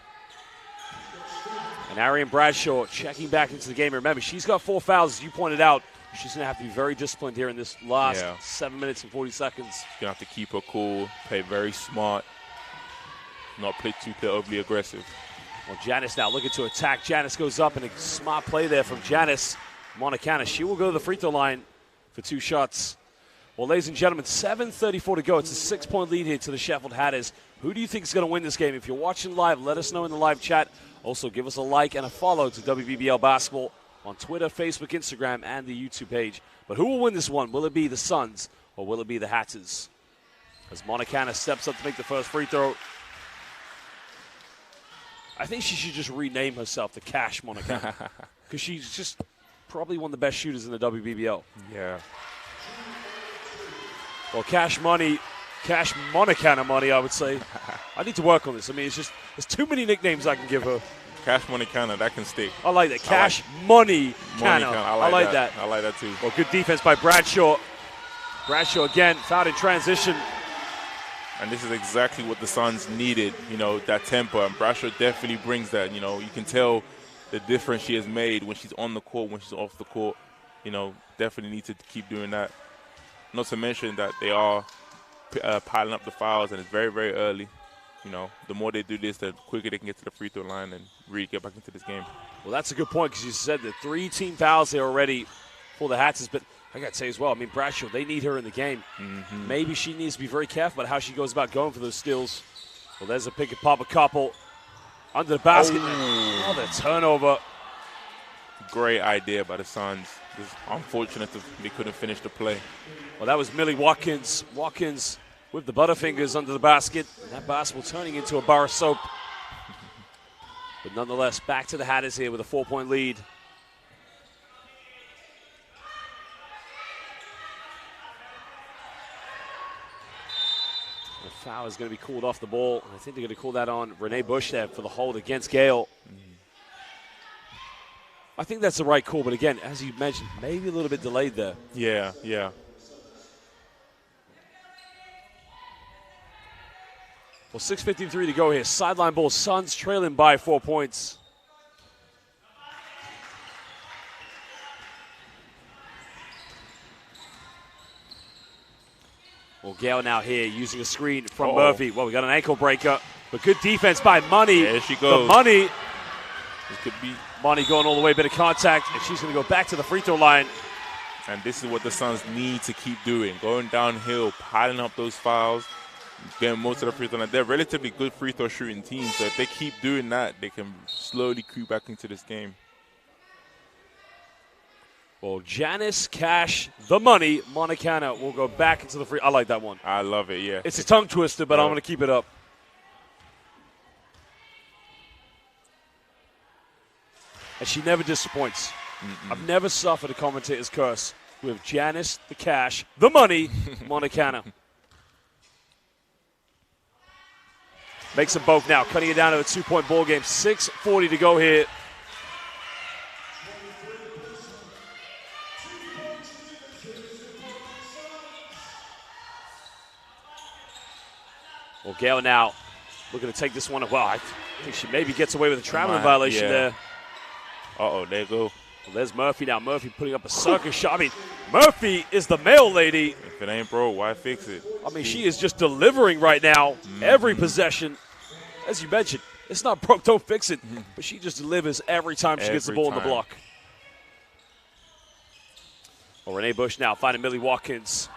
And Arian Bradshaw checking back into the game. Remember, she's got 4 fouls, as you pointed out. She's going to have to be very disciplined here in this last 7 minutes and 40 seconds. She's going to have to keep her cool, play very smart, not play too overly aggressive. Well, Janice now looking to attack. Janice goes up, and a smart play there from Janice Monicana. She will go to the free throw line for 2 shots. Well, ladies and gentlemen, 7:34 to go. It's a 6-point lead here to the Sheffield Hatters. Who do you think is going to win this game? If you're watching live, let us know in the live chat. Also, give us a like and a follow to WBBL Basketball on Twitter, Facebook, Instagram, and the YouTube page. But who will win this one? Will it be the Suns or will it be the Hatters? As Monicana steps up to make the first free throw. I think she should just rename herself the Cash Monicana because she's just probably one of the best shooters in the WBBL. Yeah. Well, Cash Monicana money, I would say. I need to work on this. I mean, it's just, there's too many nicknames I can give her. Cash Monicana, that can stick. I like that. Cash Money Canna. I like that. I like that too. Well, good defense by Bradshaw. Bradshaw again, fouled in transition. And this is exactly what the Suns needed, that tempo. And Bradshaw definitely brings that. You can tell the difference she has made when she's on the court, when she's off the court. Definitely need to keep doing that. Not to mention that they are piling up the fouls, and it's very, very early. The more they do this, the quicker they can get to the free throw line and really get back into this game. Well, that's a good point because you said the 3 team fouls there already for the Hatters. But I got to say as well, I mean, Bradshaw, they need her in the game. Mm-hmm. Maybe she needs to be very careful about how she goes about going for those steals. Well, there's a pick and pop, a couple under the basket. Oh, the turnover. Great idea by the Suns. It's unfortunate that they couldn't finish the play. Well, that was Millie Watkins. Watkins with the butterfingers under the basket. And that basketball turning into a bar of soap. But nonetheless, back to the Hatters here with a 4-point lead. The foul is going to be called off the ball. I think they're going to call that on Renee Bush there for the hold against Gale. I think that's the right call, but again, as you mentioned, maybe a little bit delayed there. Yeah. Well, 6:53 to go here. Sideline ball, Suns trailing by 4 points. Well, Gale now here using a screen from Murphy. Well, we got an ankle breaker, but good defense by Money. There she goes. The Money. This could be Money going all the way, bit of contact, and she's going to go back to the free throw line. And this is what the Suns need to keep doing, going downhill, piling up those fouls, getting most of the free throw line. They're a relatively good free throw shooting team, so if they keep doing that, they can slowly creep back into this game. Well, Janice Cash, the Money, Monicana will go back into the free. I like that one. I love it, yeah. It's a tongue twister, but I'm going to keep it up. And she never disappoints. I've never suffered a commentator's curse with Janice, the Cash, the Money, Monicana. Makes them both now, cutting it down to a 2-point ball game. 6:40 to go here. Well, Gale now looking to take this one. Well, I think she maybe gets away with a traveling violation there. Uh-oh, there you go. Well, there's Murphy now. Murphy putting up a circus shot. I mean, Murphy is the mail lady. If it ain't broke, why fix it? I mean, she is just delivering right now. Every possession. As you mentioned, it's not broke, don't fix it. But she just delivers every time she gets the ball in the block. Well, Renee Bush now finding Millie Watkins.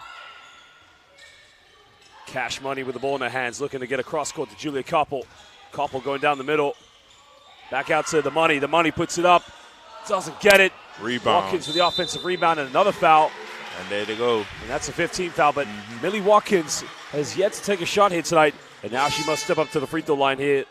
Cash Money with the ball in her hands, looking to get across court to Julia Koppel. Koppel going down the middle. Back out to the Money. The Money puts it up. Doesn't get it. Rebound. Watkins with the offensive rebound and another foul. And there they go. And that's a 15th foul. But Millie Watkins has yet to take a shot here tonight. And now she must step up to the free throw line here.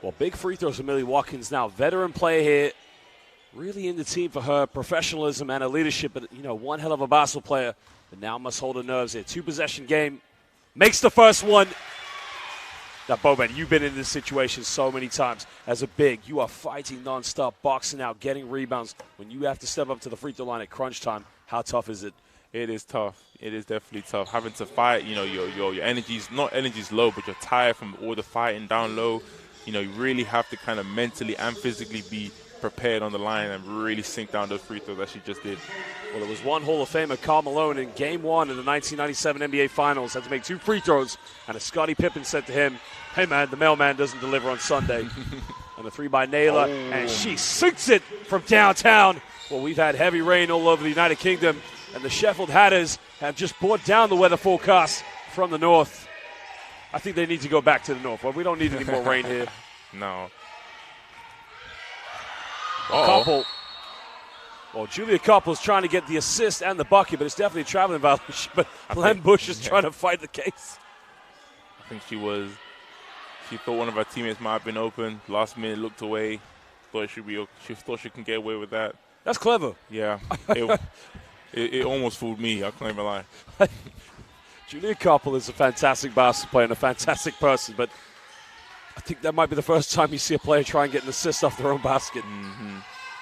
Well, big free throws for Millie Watkins now. Veteran player here. Really in the team for her professionalism and her leadership. But, you know, one hell of a basketball player. But now must hold her nerves here. 2-possession game. Makes the first one. Now, Boban, you've been in this situation so many times. As a big, you are fighting nonstop, boxing out, getting rebounds. When you have to step up to the free throw line at crunch time, how tough is it? It is tough. It is definitely tough. Having to fight, you know, your energy's low, but you're tired from all the fighting down low. You know, you really have to kind of mentally and physically be prepared on the line and really sink down those free throws that she just did. Well, it was one Hall of Famer, Karl Malone, in Game 1 of the 1997 NBA Finals. Had to make 2 free throws, and as Scottie Pippen said to him, hey, man, the mailman doesn't deliver on Sunday. And a 3 by Naylor, and she sinks it from downtown. Well, we've had heavy rain all over the United Kingdom, and the Sheffield Hatters have just brought down the weather forecast from the north. I think they need to go back to the north. Well, we don't need any more rain here. No. Koppel. Well, Julia Koppel's trying to get the assist and the bucket, but it's definitely a traveling violation. But Len Bush is trying to fight the case. I think she thought one of her teammates might have been open. Last minute looked away. She thought she can get away with that. That's clever. Yeah. It almost fooled me. I can't even lie. Julia Koppel is a fantastic basketball player and a fantastic person, but I think that might be the first time you see a player try and get an assist off their own basket.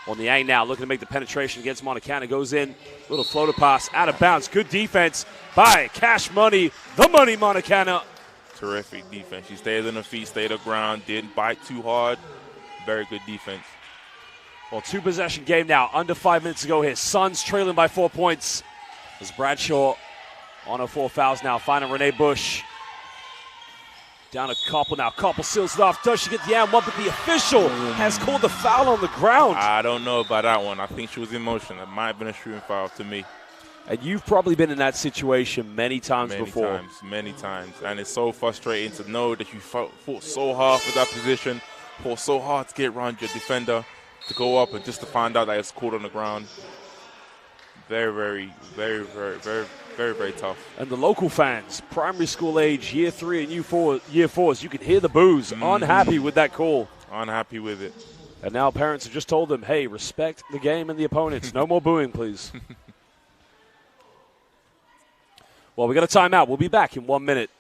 On the angle now, looking to make the penetration against Montecana. Goes in, little floater pass, out of bounds. Good defense by Cash Money, the Money Montecana. Terrific defense. She stayed on her feet, stayed on the ground, didn't bite too hard. Very good defense. Well, 2-possession game now, under 5 minutes to go here. Suns trailing by 4 points. As Bradshaw on her 4 fouls now, finding Renee Bush. Down to Koppel now. Koppel seals it off. Does she get the and one? But the official has called the foul on the ground. I don't know about that one. I think she was in motion. It might have been a shooting foul to me. And you've probably been in that situation many times before. Many times. And it's so frustrating to know that you fought so hard for that position, fought so hard to get around your defender, to go up and just to find out that it's caught on the ground. Very, very, very, very, very, very, very tough. And the local fans, primary school age, year 3 and year 4s, you can hear the boos, unhappy with that call. Unhappy with it. And now parents have just told them, hey, respect the game and the opponents. No more booing, please. Well, we got a timeout. We'll be back in 1 minute.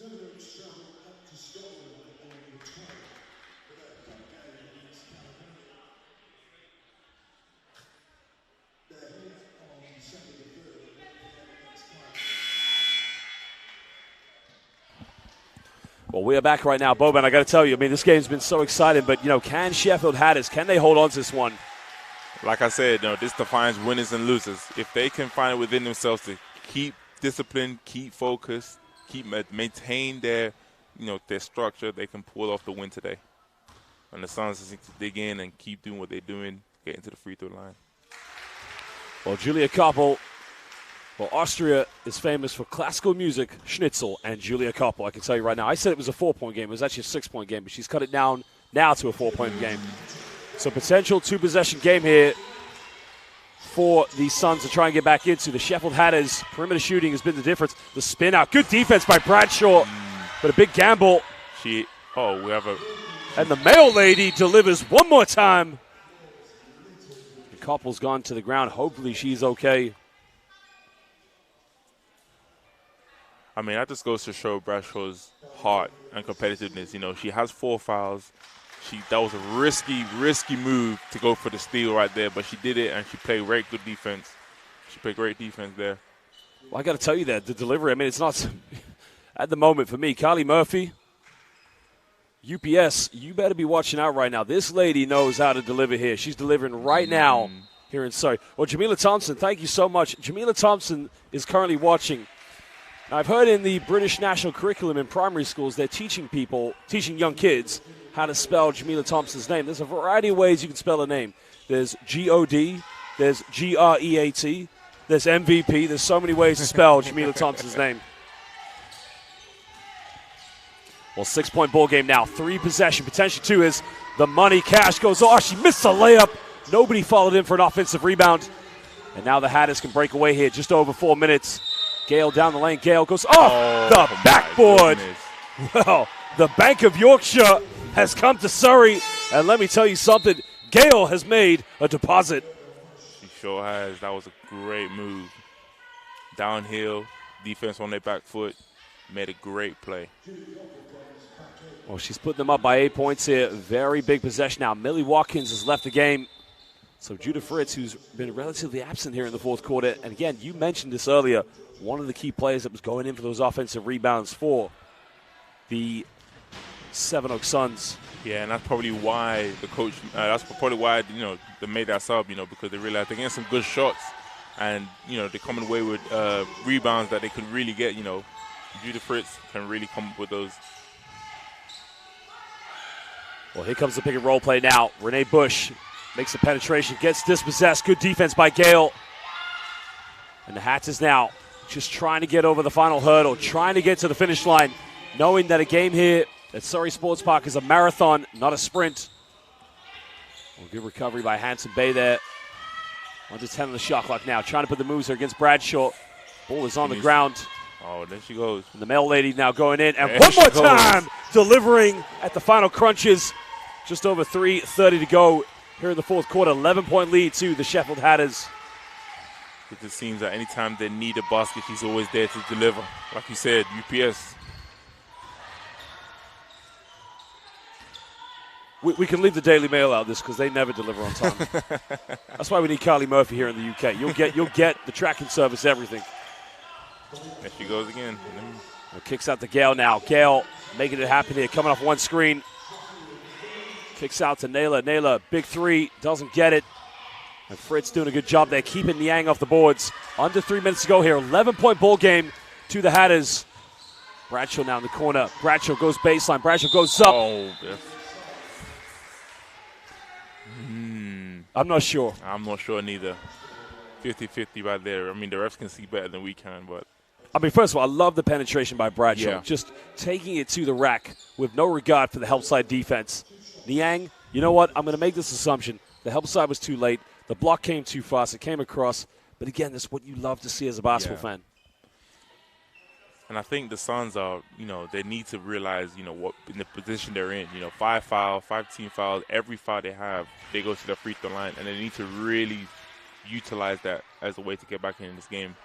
Sevenoaks travel up to Scotland on the 12th for their cup game against Commentator. They're here on December the 3rd against Clyde. Well, we are back right now. Boban, I got to tell you, I mean, this game's been so exciting, but, you know, can Sheffield Hatters, can they hold on to this one? Like I said, this defines winners and losers. If they can find it within themselves to keep discipline, keep focused, maintain their structure, they can pull off the win today. And the Suns just need to dig in and keep doing what they're doing, get into the free throw line. Well, Julia Koppel, well, Austria is famous for classical music, schnitzel, and Julia Koppel. I can tell you right now, I said it was a 4-point game. It was actually a 6-point game, but she's cut it down now to a 4-point game. So potential 2-possession game here for the Suns to try and get back into. The Sheffield Hatters' perimeter shooting has been the difference. The spin out. Good defense by Bradshaw, but a big gamble. We have a... And the mail lady delivers one more time. The couple's gone to the ground. Hopefully she's okay. I mean, that just goes to show Bradshaw's heart and competitiveness. You know, she has 4 fouls. That was a risky move to go for the steal right there, but she did it, and she played great good defense. She played great defense there. Well, I got to tell you that the delivery, I mean, it's not at the moment for me. Carly Murphy, UPS, you better be watching out right now. This lady knows how to deliver here. She's delivering right now here in Surrey. Well, Jamila Thompson, thank you so much. Jamila Thompson is currently watching. Now, I've heard in the British national curriculum in primary schools, they're teaching young kids how to spell Jamila Thompson's name. There's a variety of ways you can spell a name. There's G-O-D, there's G-R-E-A-T, there's MVP. There's so many ways to spell Jamila Thompson's name. Well, 6-point ball game now. 3 possession, potentially 2 is the money. Cash goes, she missed a layup. Nobody followed in for an offensive rebound. And now the Hatters can break away here just over 4 minutes. Gale down the lane. Gale goes off the backboard. Well, the Bank of Yorkshire has come to Surrey. And let me tell you something. Gale has made a deposit. She sure has. That was a great move. Downhill, defense on their back foot. Made a great play. Well, she's putting them up by 8 points here. Very big possession now. Millie Watkins has left the game. So Judah Fritz, who's been relatively absent here in the fourth quarter. And again, you mentioned this earlier. One of the key players that was going in for those offensive rebounds for the Sevenoaks Suns. Yeah, and that's probably why the coach, that's probably why, they made that sub, because they realized they're getting some good shots. And, they're coming away with rebounds that they could really get, Judah Fritz can really come up with those. Well, here comes the pick and roll play now. Renee Bush makes the penetration, gets dispossessed. Good defense by Gale. And the Hatters now just trying to get over the final hurdle, trying to get to the finish line, knowing that a game here at Surrey Sports Park is a marathon, not a sprint. Well, good recovery by Hanson Bay there. 1-10 on the shot clock now, trying to put the moves here against Bradshaw. Ball is on the ground. Oh, there she goes. And the mail lady now going in. And there one more time, delivering at the final crunches. Just over 3:30 to go here in the fourth quarter. 11-point lead to the Sheffield Hatters. It just seems that anytime they need a basket, she's always there to deliver. Like you said, UPS. We can leave the Daily Mail out of this because they never deliver on time. That's why we need Carly Murphy here in the UK. You'll get the tracking service, everything. There she goes again. Kicks out to Gale now. Gale making it happen here, coming off one screen. Kicks out to Naylor. Naylor, big three, doesn't get it. And Fritz doing a good job there, keeping Niang off the boards. Under 3 minutes to go here. 11-point ball game to the Hatters. Bradshaw now in the corner. Bradshaw goes baseline. Bradshaw goes up. I'm not sure. I'm not sure neither. 50-50 right there. I mean, the refs can see better than we can, but. I mean, first of all, I love the penetration by Bradshaw. Yeah. Just taking it to the rack with no regard for the help side defense. Niang, you know what? I'm going to make this assumption. The help side was too late. The block came too fast. It came across. But again, that's what you love to see as a basketball fan. And I think the Suns are, they need to realize, what in the position they're in. 5 team fouls. Every foul they have, they go to the free throw line. And they need to really utilize that as a way to get back in this game.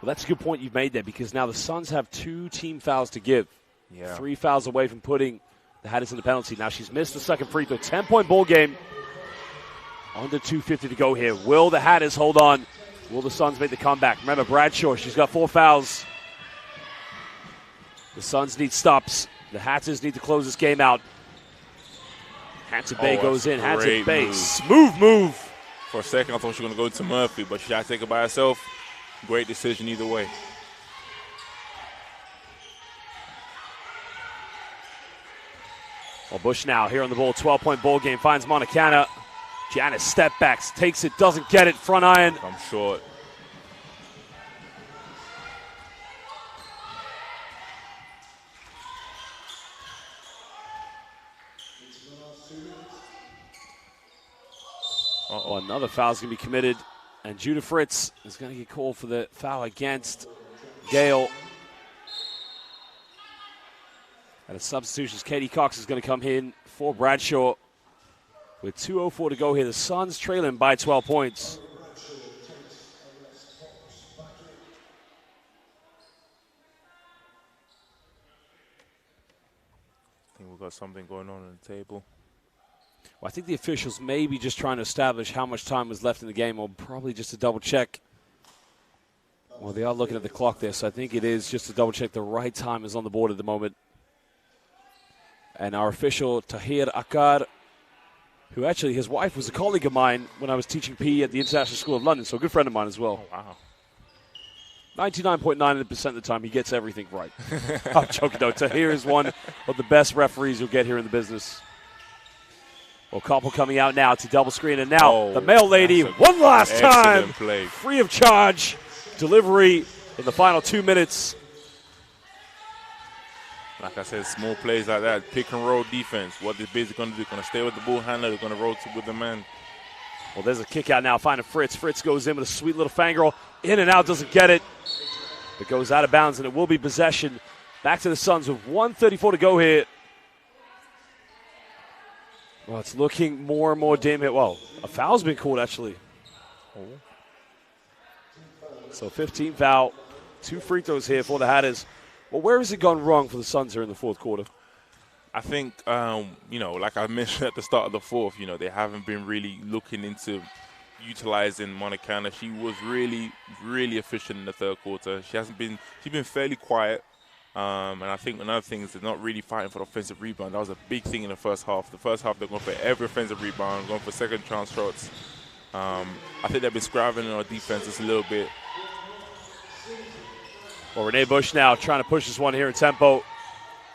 Well, that's a good point you've made there because now the Suns have 2 team fouls to give. Yeah. 3 fouls away from putting the Hatters in the penalty. Now she's missed the second free throw. 10-point ball game. Under 2:50 to go here. Will the Hatters hold on? Will the Suns make the comeback? Remember, Bradshaw, she's got 4 fouls. The Suns need stops. The Hatters need to close this game out. Hanson Bay goes in. Hanson Bay, smooth move. For a second, I thought she was going to go to Murphy, but she had to take it by herself. Great decision either way. Well, Bush now here on the ball. 12-point ball game. Finds Montacana. Janice step backs. Takes it. Doesn't get it. Front iron. I'm short. Oh, another foul is going to be committed. And Judah Fritz is going to get called for the foul against Gale. And the substitutions, Katie Cox is going to come in for Bradshaw. With 2:04 to go here, the Suns trailing by 12 points. I think we've got something going on the table. Well, I think the officials may be just trying to establish how much time was left in the game, or probably just to double check. Well, they are looking at the clock there, so I think it is just to double check the right time is on the board at the moment. And our official, Tahir Akkar, who actually, his wife was a colleague of mine when I was teaching PE at the International School of London, so a good friend of mine as well. Oh, wow. 99.9% of the time, he gets everything right. I'm joking, though. Tahir is one of the best referees you'll get here in the business. Well, Koppel coming out now to double screen, and now the mail lady, one last time, play. Free of charge, delivery in the final 2 minutes. Like I said, small plays like that, pick and roll defense. What the bigs are going to do, going to stay with the ball handler, they're going to rotate with the man. Well, there's a kick out now, finding Fritz. Fritz goes in with a sweet little fangirl, in and out, doesn't get it. It goes out of bounds, and it will be possession. Back to the Suns with 1:34 to go here. Well, it's looking more and more dim here. Well, a foul's been called, actually. So 15 foul, 2 free throws here for the Hatters. Well, where has it gone wrong for the Suns here in the fourth quarter? I think, like I mentioned at the start of the fourth, they haven't been really looking into utilizing Monicana. She was really, really efficient in the third quarter. She's been fairly quiet. And I think another thing is they're not really fighting for the offensive rebound. That was a big thing in the first half. The first half, they're going for every offensive rebound, going for second chance shots. I think they've been scrabbling on defense just a little bit. Well, Renee Bush now trying to push this one here in tempo.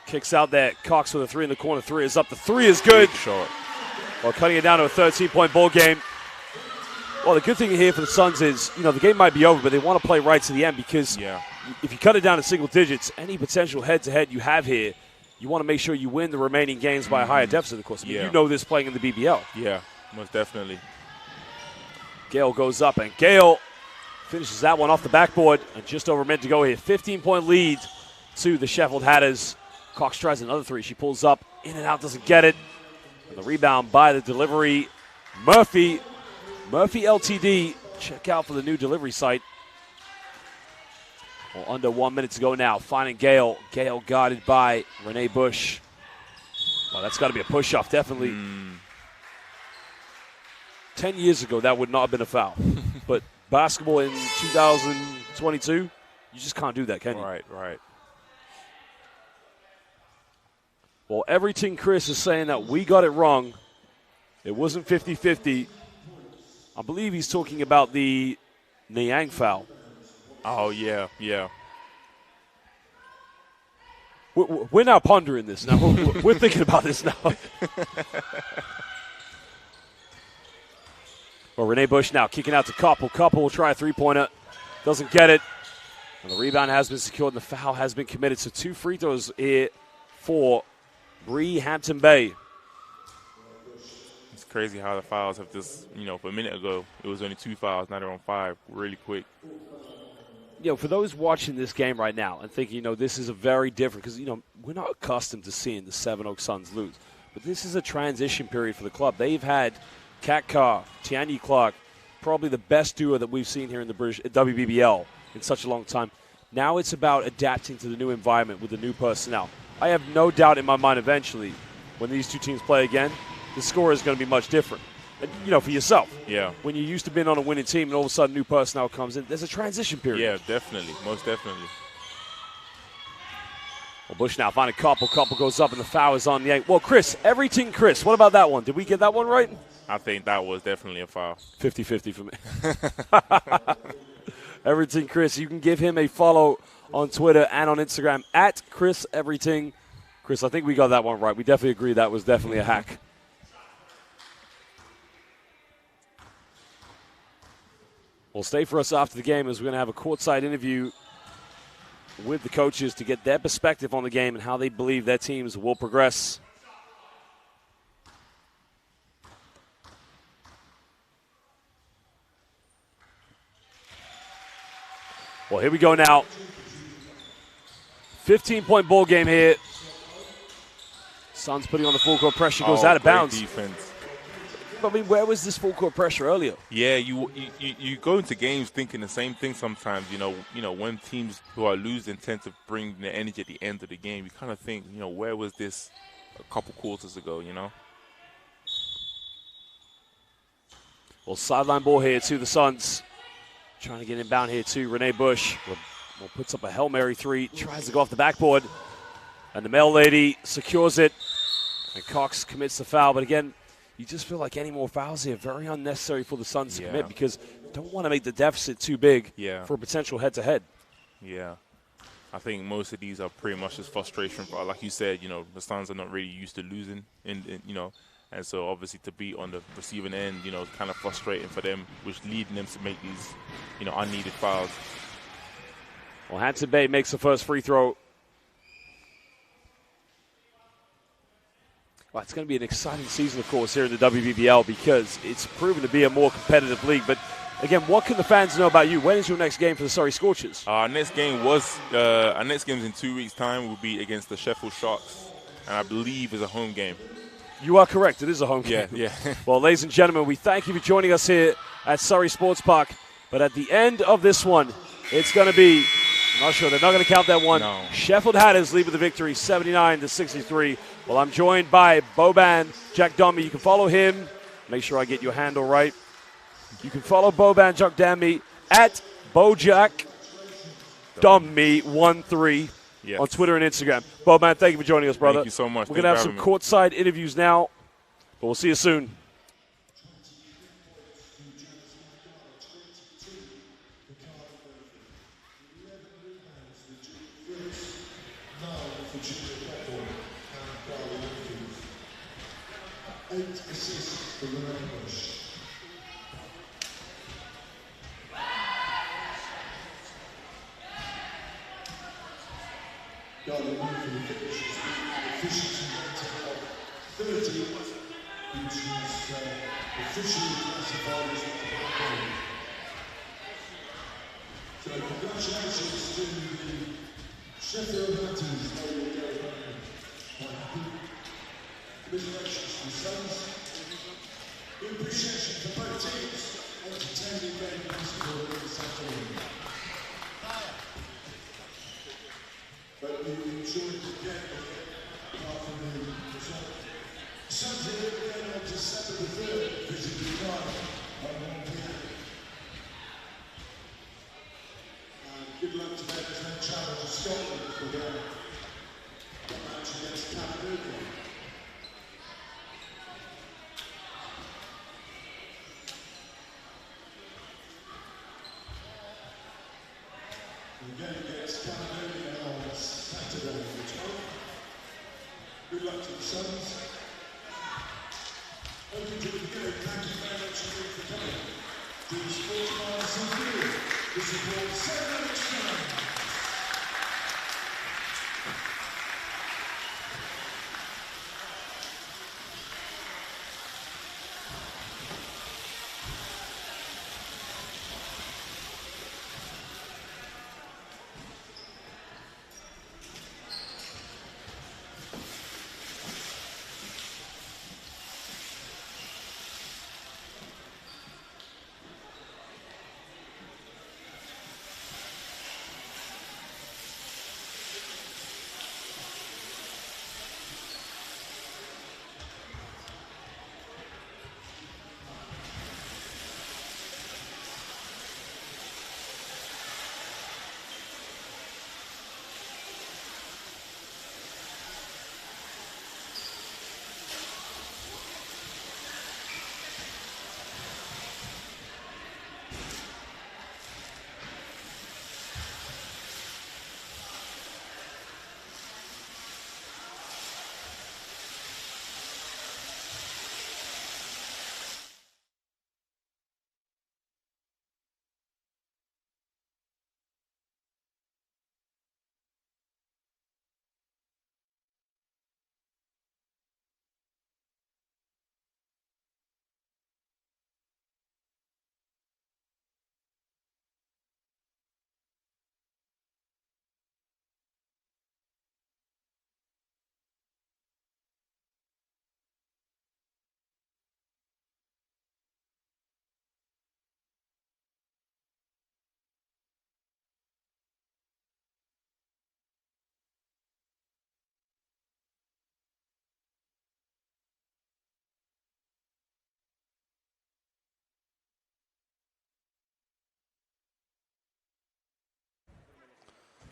Kicks out there. Cox with a 3 in the corner. 3 is up. The 3 is good. Big shot. Well, cutting it down to a 13-point ball game. Well, the good thing here for the Suns is, the game might be over, but they want to play right to the end because if you cut it down to single digits, any potential head-to-head you have here, you want to make sure you win the remaining games by a higher deficit, of course. I mean, you know this playing in the BBL. Yeah, most definitely. Gale goes up, and Gale finishes that one off the backboard. And just over a minute to go here. 15-point lead to the Sheffield Hatters. Cox tries another 3. She pulls up, in and out, doesn't get it. And the rebound by the delivery. Murphy LTD. Check out for the new delivery site. Well, under 1 minute to go now. Finding Gale. Gale guarded by Renee Bush. Well, that's got to be a push-off, definitely. 10 years ago, that would not have been a foul. But basketball in 2022, you just can't do that, can you? Right. Well, everything Chris is saying that we got it wrong. It wasn't 50-50. I believe he's talking about the Niang foul. Oh, yeah. We're now pondering this now. We're thinking about this now. Well, Renee Bush now kicking out to Koppel. Koppel will try a three-pointer. Doesn't get it. And the rebound has been secured, and the foul has been committed. So 2 free throws here for Bree Hampton Bay. It's crazy how the fouls have just, for a minute ago, it was only 2 fouls. Now they're on 5 really quick. For those watching this game right now and thinking, this is a very different, because, we're not accustomed to seeing the Sevenoaks Suns lose. But this is a transition period for the club. They've had Kat Carr, Tiani Clark, probably the best duo that we've seen here in the British WBBL in such a long time. Now it's about adapting to the new environment with the new personnel. I have no doubt in my mind eventually when these two teams play again, the score is going to be much different. And, for yourself. Yeah. When you're used to being on a winning team and all of a sudden new personnel comes in, there's a transition period. Yeah, definitely. Most definitely. Well, Bush now finding Koppel. Koppel goes up and the foul is on the 8. Well, Chris, everything Chris. What about that one? Did we get that one right? I think that was definitely a foul. 50-50 for me. Everything Chris. You can give him a follow on Twitter and on Instagram at Chris Everything. Chris, I think we got that one right. We definitely agree that was definitely a hack. Well, stay for us after the game as we're going to have a courtside interview with the coaches to get their perspective on the game and how they believe their teams will progress. Well, here we go now. 15-point ball game here. Suns putting on the full court pressure, goes out of bounds. Defense. I mean, where was this full court pressure earlier? Yeah, you go into games thinking the same thing sometimes. You know, when teams who are losing tend to bring the energy at the end of the game, you kind of think, where was this a couple quarters ago? Well, sideline ball here to the Suns. Trying to get inbound here to Renee Bush. Well, puts up a Hail Mary three, tries to go off the backboard. And the mail lady secures it. And Cox commits the foul. But again, you just feel like any more fouls here, very unnecessary for the Suns to commit because you don't want to make the deficit too big for a potential head-to-head. Yeah. I think most of these are pretty much just frustration. But like you said, the Suns are not really used to losing, and so obviously to be on the receiving end, kind of frustrating for them, which leading them to make these, unneeded fouls. Well, Hanson Bay makes the first free throw. Well, it's going to be an exciting season, of course, here in the WBBL because it's proven to be a more competitive league. But again, what can the fans know about you? When is your next game for the Surrey Scorchers? Our next game is in 2 weeks' time. Will be against the Sheffield Sharks, and I believe is a home game. You are correct. It is a home game. Yeah. Well, ladies and gentlemen, we thank you for joining us here at Surrey Sports Park. But at the end of this one, it's going to be, I'm not sure, they're not going to count that one. No. Sheffield Hatters lead with the victory, 79-63. Well, I'm joined by Boban Jack Domi. You can follow him. Make sure I get your handle right. You can follow Boban Jack Domi at Bojack Domi13 on Twitter and Instagram. Boban, thank you for joining us, brother. Thank you so much. We're going to have some courtside interviews now, but we'll see you soon. Eight assists for Renee Bush. Garden Murphy finishes efficiency rating of 30, which is officially classified as a goal. So congratulations to the Sheffield Hatters. Congratulations to the Suns. We appreciation for both teams entertaining game basketball this afternoon. But we enjoyed the game apart from the result. The Suns are going on to December the 3rd, visiting Cardiff at 1 p.m. And good luck to them as they travel to Scotland for their match against Commentator. Again against Commentator on Saturday the 12th. Good luck to the Suns. Hope you enjoyed the game. Thank you very much for coming to the Sports Bar Sevenoaks to support Sevenoaks Suns.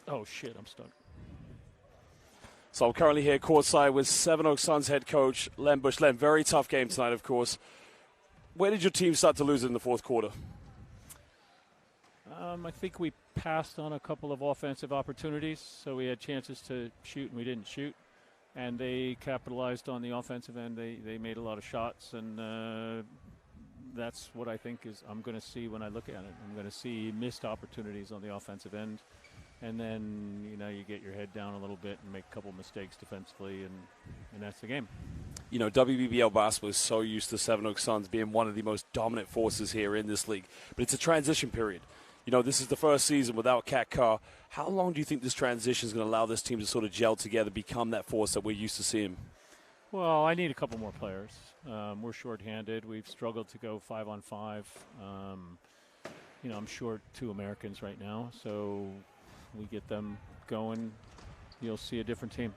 Oh, shit, I'm stuck. So I'm currently here courtside with Sevenoaks Suns head coach Len Busch. Len, very tough game tonight, of course. Where did your team start to lose it in the fourth quarter? I think we passed on a couple of offensive opportunities, so we had chances to shoot and we didn't shoot. And they capitalized on the offensive end. They made a lot of shots, and that's what I think is I'm going to see when I look at it. I'm going to see missed opportunities on the offensive end. And then, you get your head down a little bit and make a couple mistakes defensively, and that's the game. WBBL basketball is so used to Sevenoaks Suns being one of the most dominant forces here in this league. But it's a transition period. This is the first season without Kat Carr. How long do you think this transition is going to allow this team to sort of gel together, become that force that we're used to seeing? Well, I need a couple more players. We're shorthanded. We've struggled to go 5-on-5. I'm short 2 Americans right now, so we get them going, you'll see a different team.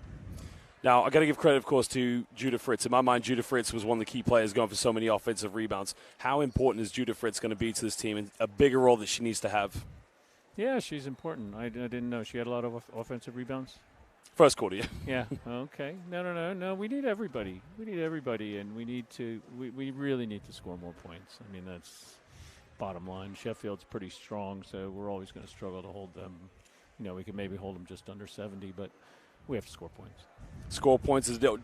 Now, I got to give credit, of course, to Judah Fritz. In my mind, Judah Fritz was one of the key players going for so many offensive rebounds. How important is Judah Fritz going to be to this team and a bigger role that she needs to have? Yeah, she's important. I didn't know she had a lot of offensive rebounds. First quarter, yeah. Yeah, okay. No. We need everybody. And we really need to score more points. I mean, that's bottom line. Sheffield's pretty strong, so we're always going to struggle to hold them. We can maybe hold them just under 70, but we have to score points. Score points is deal.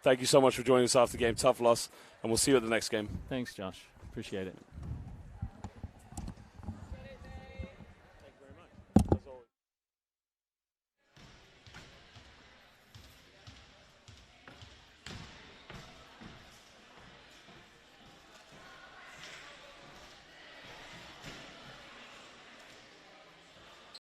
Thank you so much for joining us after the game. Tough loss, and we'll see you at the next game. Thanks, Josh. Appreciate it.